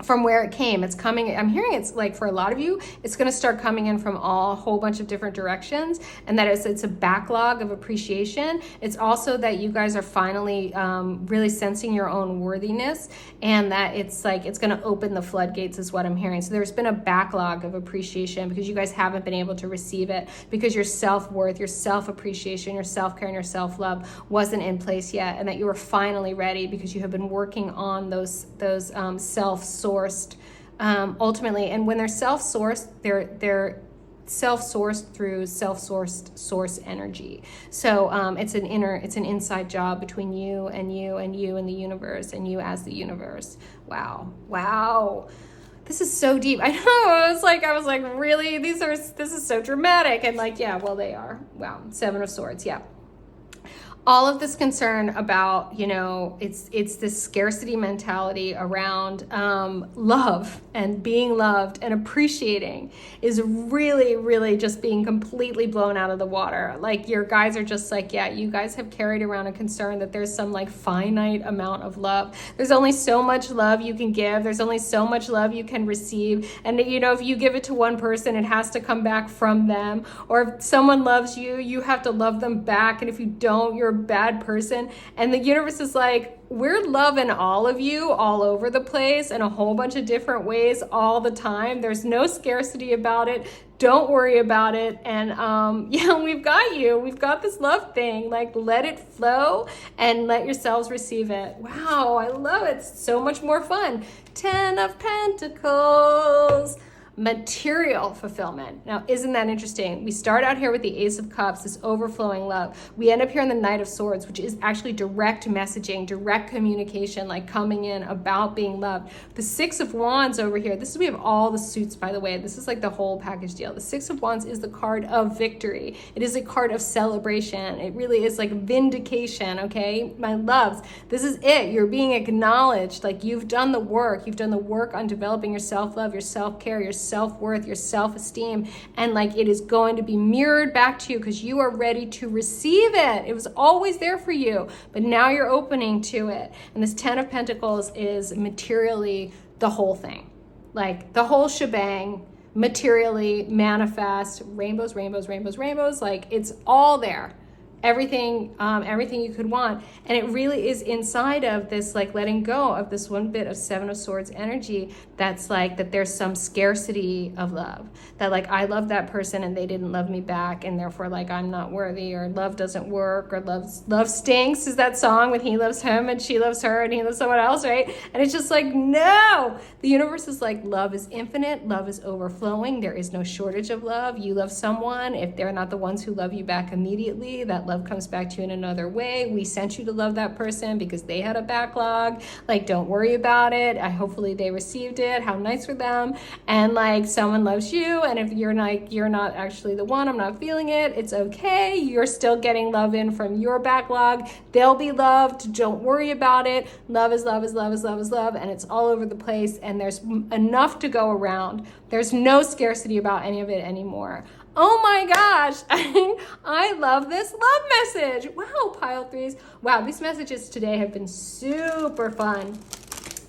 From where it came. It's coming, I'm hearing it's like for a lot of you, it's going to start coming in from a whole bunch of different directions, and that it's a backlog of appreciation. It's also that you guys are finally really sensing your own worthiness, and that it's like it's going to open the floodgates is what I'm hearing. So there's been a backlog of appreciation because you guys haven't been able to receive it, because your self-worth, your self-appreciation, your self-care, and your self-love wasn't in place yet, and that you were finally ready because you have been working on those self-sourced ultimately. And when they're self-sourced, they're self-sourced through self-sourced source energy. So it's an inside job between you and you and you and the universe and you as the universe. Wow. This is so deep. I know. I was like, really? This is so dramatic. And like, yeah, well, they are. Wow. Seven of Swords. Yeah. All of this concern about, it's this scarcity mentality around love and being loved and appreciating is really, really just being completely blown out of the water. Like your guys are just like, yeah, you guys have carried around a concern that there's some like finite amount of love. There's only so much love you can give. There's only so much love you can receive. And if you give it to one person, it has to come back from them. Or if someone loves you, you have to love them back. And if you don't, you're a bad person. And the universe is like, we're loving all of you all over the place in a whole bunch of different ways all the time. There's no scarcity about it. Don't worry about it. And we've got you. We've got this love thing. Like, let it flow and let yourselves receive it. Wow, I love it. It's so much more fun. 10 of Pentacles. Material fulfillment. Now, isn't that interesting? We start out here with the Ace of Cups, this overflowing love. We end up here in the Knight of Swords, which is actually direct messaging, direct communication, like coming in about being loved. The Six of Wands over here, we have all the suits, by the way. This is like the whole package deal. The Six of Wands is the card of victory. It is a card of celebration. It really is like vindication, okay? My loves, this is it. You're being acknowledged. Like you've done the work. You've done the work on developing your self-love, your self-care, your self-worth, your self-esteem, and like it is going to be mirrored back to you because you are ready to receive it. It was always there for you, but now you're opening to it. And this 10 of Pentacles is materially the whole thing, like the whole shebang, materially manifest, rainbows, like it's all there. Everything you could want. And it really is inside of this, like letting go of this one bit of Seven of Swords energy that's like that there's some scarcity of love. That like I love that person and they didn't love me back, and therefore like I'm not worthy, or love doesn't work, or love stinks is that song when he loves him and she loves her and he loves someone else, right? And it's just like, no! The universe is like, love is infinite, love is overflowing, there is no shortage of love. You love someone, if they're not the ones who love you back immediately, that love comes back to you in another way. We sent you to love that person because they had a backlog. Like, don't worry about it. Hopefully they received it. How nice for them. And like someone loves you, and if you're not actually the one, I'm not feeling it, it's okay. You're still getting love in from your backlog. They'll be loved. Don't worry about it. Love is love is love is love is love, and it's all over the place, and there's enough to go around. There's no scarcity about any of it anymore. Oh my gosh, I love this love message. Wow, pile threes. Wow, these messages today have been super fun,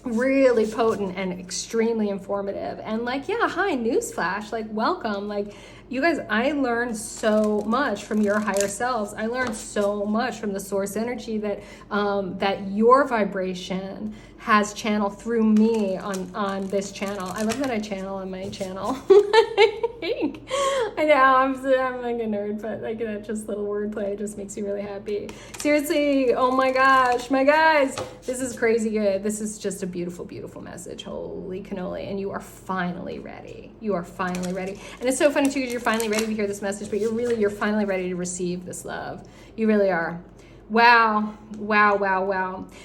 really potent and extremely informative. And like, yeah, hi, newsflash, like welcome. Like you guys, I learned so much from your higher selves. I learned so much from the source energy that your vibration has channeled through me on this channel. I love that I channel on my channel. I know, I'm like a nerd, but like that just little wordplay just makes me really happy. Seriously, oh my gosh, my guys, this is crazy good. This is just a beautiful, beautiful message. Holy cannoli. And you are finally ready. You are finally ready. And it's so funny too, because you're finally ready to hear this message, but you're finally ready to receive this love. You really are. Wow.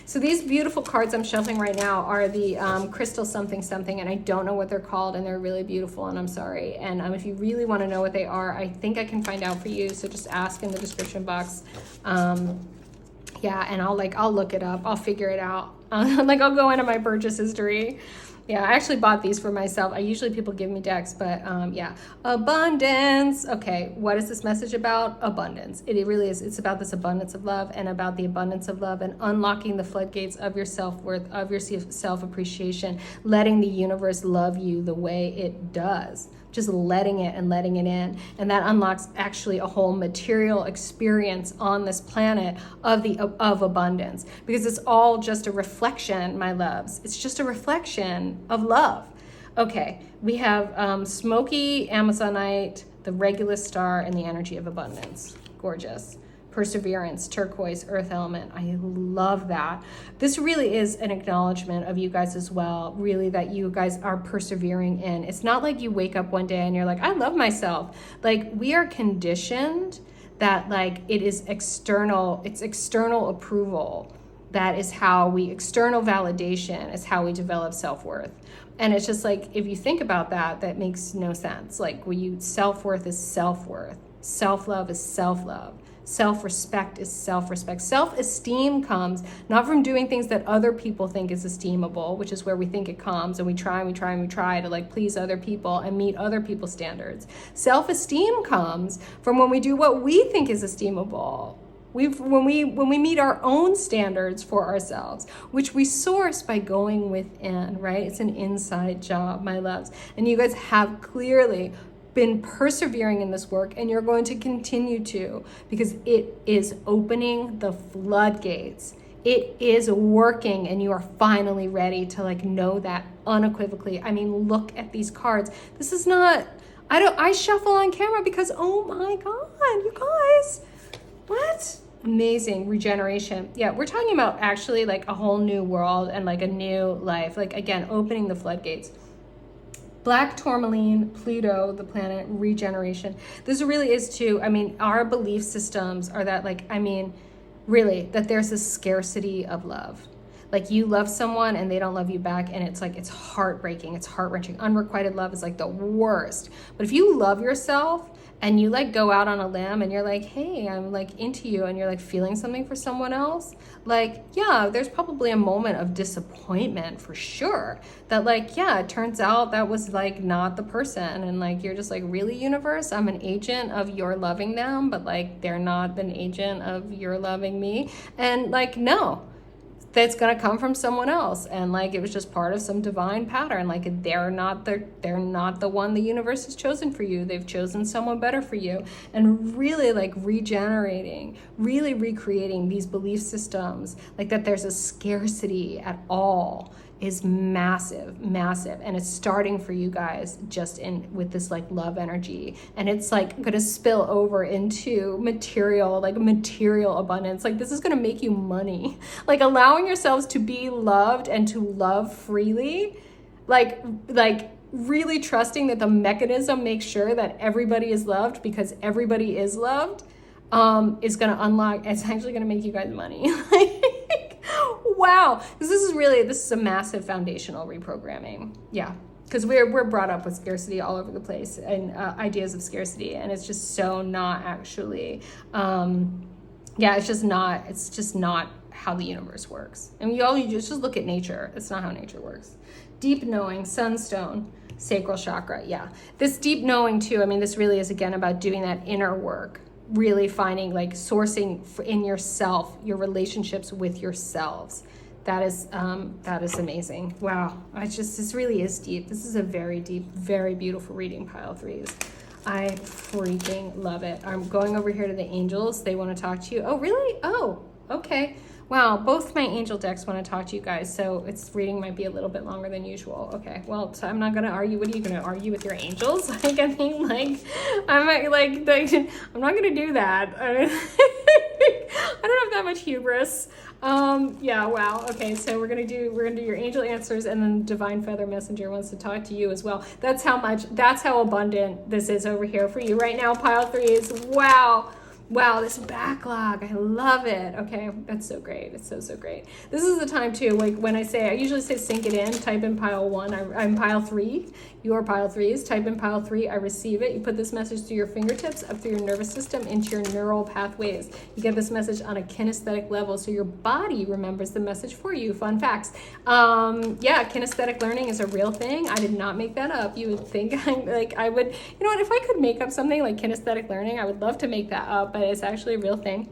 So these beautiful cards I'm shuffling right now are the crystal something, and I don't know what they're called, and they're really beautiful, and I'm sorry. And if you really want to know what they are, I think I can find out for you, so just ask in the description box. Yeah, and I'll look it up. I'll figure it out. Like I'll go into my purchase history. Yeah, I actually bought these for myself. Usually people give me decks, but yeah. Abundance. Okay, what is this message about? Abundance. It really is. It's about this abundance of love, and about the abundance of love and unlocking the floodgates of your self-worth, of your self-appreciation, letting the universe love you the way it does. Just letting it and letting it in. And that unlocks actually a whole material experience on this planet of abundance, because it's all just a reflection, my loves. It's just a reflection of love. Okay, we have smoky Amazonite, the Regulus star, and the energy of abundance. Gorgeous. Perseverance, turquoise, earth element. I love that. This really is an acknowledgement of you guys as well, really, that you guys are persevering in. It's not like you wake up one day and you're like, I love myself. Like, we are conditioned that like it is external, it's external approval. That is how we, external validation is how we develop self-worth. And it's just like, if you think about that, that makes no sense. Like, self-worth is self-worth. Self-love is self-love. Self-respect is self-respect. Self-esteem comes not from doing things that other people think is esteemable, which is where we think it comes, and we try to like please other people and meet other people's standards. Self-esteem comes from when we do what we think is esteemable. When we meet our own standards for ourselves, which we source by going within, right? It's an inside job, my loves. And you guys have clearly been persevering in this work, and you're going to continue to, because it is opening the floodgates. It is working, and you are finally ready to like know that unequivocally. I mean, look at these cards. This is not, I shuffle on camera because, oh my God, you guys, what? Amazing regeneration. Yeah, we're talking about actually like a whole new world and like a new life. Like, again, opening the floodgates. Black tourmaline, Pluto, the planet, regeneration. This really is too, I mean, our belief systems are that like, I mean, really, that there's a scarcity of love. Like, you love someone and they don't love you back, and it's like, it's heartbreaking, it's heart-wrenching. Unrequited love is like the worst. But if you love yourself and you like go out on a limb and you're like, hey, I'm like into you, and you're like feeling something for someone else, like, yeah, there's probably a moment of disappointment for sure. That like, yeah, it turns out that was like not the person. And like, you're just like, really, universe? I'm an agent of your loving them, but like, they're not an agent of your loving me. And like, no. That's gonna come from someone else, and like it was just part of some divine pattern. Like, they're not the one the universe has chosen for you. They've chosen someone better for you. And really like regenerating, really recreating these belief systems, like that there's a scarcity at all, is massive, massive. And it's starting for you guys just in with this like love energy, and it's like gonna spill over into material abundance. Like, this is gonna make you money. Like, allowing yourselves to be loved and to love freely, like really trusting that the mechanism makes sure that everybody is loved, because everybody is loved, is gonna unlock, it's actually gonna make you guys money. Wow, this is a massive foundational reprogramming. Yeah, because we're brought up with scarcity all over the place, and ideas of scarcity, and it's just so not actually, it's just not how the universe works. And you just look at nature. It's not how nature works. Deep knowing, sunstone, sacral chakra. Yeah, this deep knowing too. I mean, this really is again about doing that inner work. Really finding, like, sourcing in yourself, your relationships with yourselves. That is amazing. Wow, this really is deep. This is a very deep, very beautiful reading, pile threes. I freaking love it. I'm going over here to the angels. They want to talk to you. Oh, really? Oh, okay. Wow, both my angel decks want to talk to you guys, so reading might be a little bit longer than usual. Okay, well, so I'm not going to argue. What are you going to argue with your angels? Like, I mean, like, I'm not going to do that. I don't have that much hubris. Yeah, wow. Okay, so we're gonna do your angel answers, and then Divine Feather Messenger wants to talk to you as well. That's how abundant this is over here for you right now, pile threes. Wow, this backlog, I love it. Okay, that's so great. It's so great. This is the time too, like when I usually say sink it in, type in pile 1, I'm pile 3. Your pile 3s. Type in pile 3, I receive it. You put this message through your fingertips, up through your nervous system, into your neural pathways. You get this message on a kinesthetic level, so your body remembers the message for you. Fun facts. Yeah, kinesthetic learning is a real thing. I did not make that up. You would think I would, you know what, if I could make up something like kinesthetic learning, I would love to make that up, but it's actually a real thing.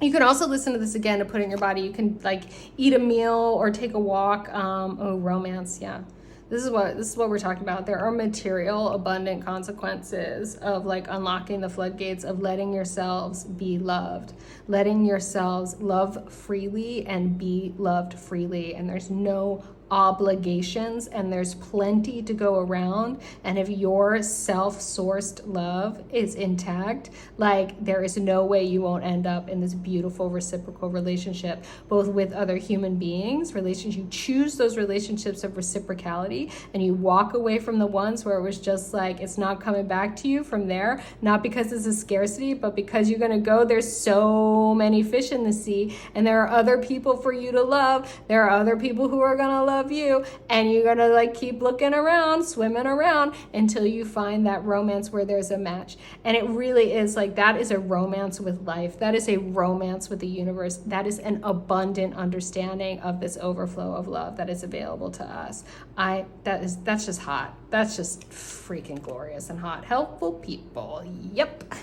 You can also listen to this again to put in your body. You can like eat a meal or take a walk. Oh, romance, yeah. This is what we're talking about. There are material abundant consequences of like unlocking the floodgates of letting yourselves be loved, letting yourselves love freely and be loved freely. And there's no obligations, and there's plenty to go around. And if your self-sourced love is intact, like there is no way you won't end up in this beautiful reciprocal relationship, both with other human beings, relations. You choose those relationships of reciprocality, and you walk away from the ones where it was just like it's not coming back to you from there, not because it's a scarcity, but because you're gonna go, there's so many fish in the sea, and there are other people for you to love. There are other people who are gonna love you, and you're gonna like keep looking around, swimming around until you find that romance where there's a match. And it really is like, that is a romance with life. That is a romance with the universe. That is an abundant understanding of this overflow of love that is available to us. That's just hot. That's just freaking glorious and hot. Helpful people. Yep.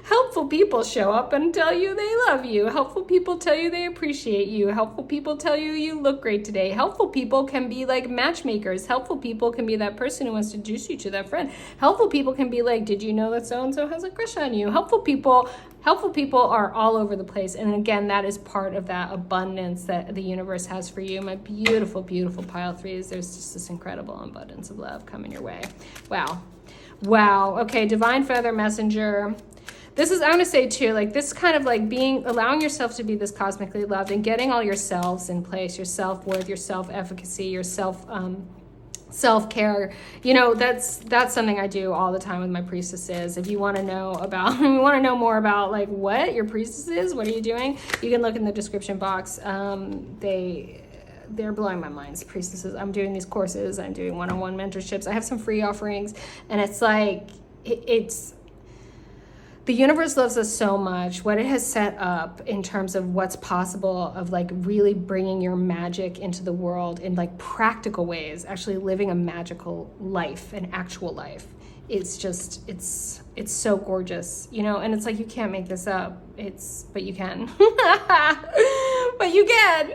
Helpful people show up and tell you they love you. Helpful people tell you they appreciate you. Helpful people tell you you look great today. Helpful people can be like matchmakers. Helpful people can be that person who wants to introduce you to that friend. Helpful people can be like, did you know that so-and-so has a crush on you? Helpful people are all over the place. And again, that is part of that abundance that the universe has for you. My beautiful, beautiful pile 3s. There's just this incredible abundance of love coming your way. Wow. Okay, divine feather messenger. This is, I'm going to say too, like this kind of like allowing yourself to be this cosmically loved and getting all yourselves in place, your self-worth, your self-efficacy, your self-care. You know, that's something I do all the time with my priestesses. If you want to know more about like what your priestess is, what are you doing, you can look in the description box. They're blowing my mind, priestesses. I'm doing these courses, I'm doing one-on-one mentorships, I have some free offerings, and it's like, the universe loves us so much. What it has set up in terms of what's possible of like really bringing your magic into the world in like practical ways, actually living a magical life, an actual life. It's just, it's so gorgeous, you know, and it's like, you can't make this up. But you can. But you can.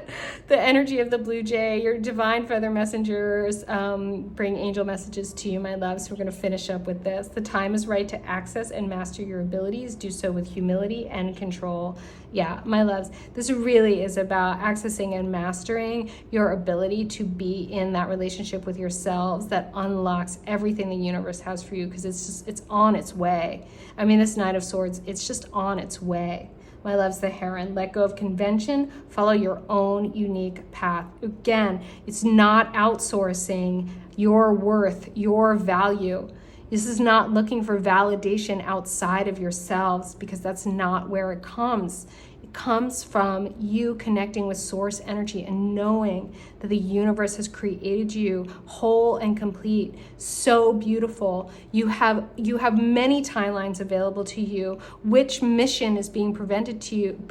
The energy of the blue jay, your divine feather messengers bring angel messages to you, my loves. We're going to finish up with this. The time is right to access and master your abilities. Do so with humility and control. Yeah, my loves, this really is about accessing and mastering your ability to be in that relationship with yourselves that unlocks everything the universe has for you, because it's on its way. I mean, this Knight of Swords, it's just on its way. My loves, the heron, let go of convention, follow your own unique path. Again, it's not outsourcing your worth, your value. This is not looking for validation outside of yourselves, because that's not where it comes. It comes from you connecting with source energy and knowing that the universe has created you whole and complete, so beautiful. You have many timelines available to you. Which mission is being presented to you?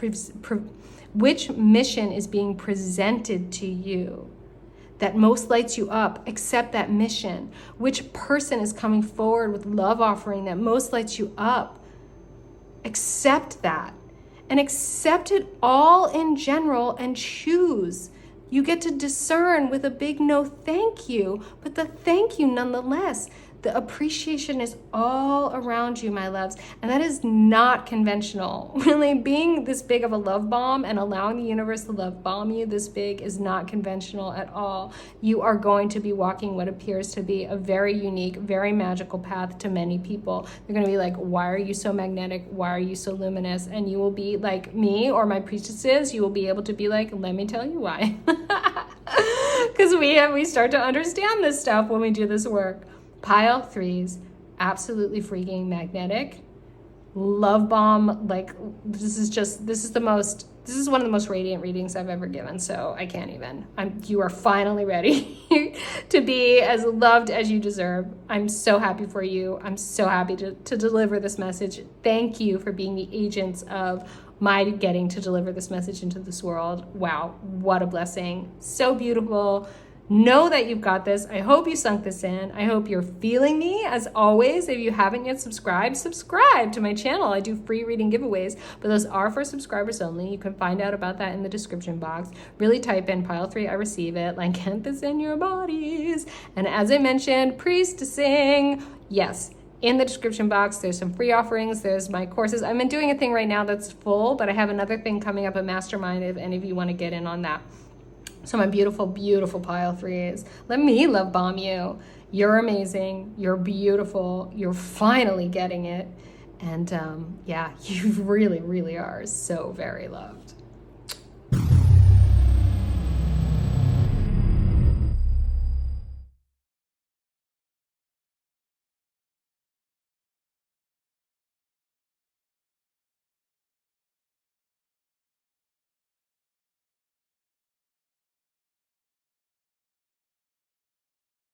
Which mission is being presented to you that most lights you up? Accept that mission. Which person is coming forward with love offering that most lights you up? Accept that. And accept it all in general and choose. You get to discern with a big no thank you, but the thank you nonetheless. The appreciation is all around you, my loves, and that is not conventional. Really, being this big of a love bomb and allowing the universe to love bomb you this big is not conventional at all. You are going to be walking what appears to be a very unique, very magical path to many people. They're going to be like, why are you so magnetic? Why are you so luminous? And you will be like me or my priestesses. You will be able to be like, let me tell you why. Because we start to understand this stuff when we do this work. Pile 3s, absolutely freaking magnetic, love bomb. Like, this is one of the most radiant readings I've ever given. So I can't even. You are finally ready to be as loved as you deserve. I'm so happy for you. I'm so happy to deliver this message. Thank you for being the agents of my getting to deliver this message into this world. Wow, what a blessing. So beautiful. Know that you've got this. I hope you sunk this in. I hope you're feeling me. As always, if you haven't yet subscribed, subscribe to my channel. I do free reading giveaways, but those are for subscribers only. You can find out about that in the description box. Really type in pile 3, I receive it. Like, get this in your bodies. And as I mentioned, priestessing. Yes, in the description box, there's some free offerings. There's my courses. I'm doing a thing right now that's full, but I have another thing coming up, a mastermind, if any of you want to get in on that. So my beautiful, beautiful pile 3s, let me love bomb you. You're amazing. You're beautiful. You're finally getting it. And yeah, you really, really are so very loved.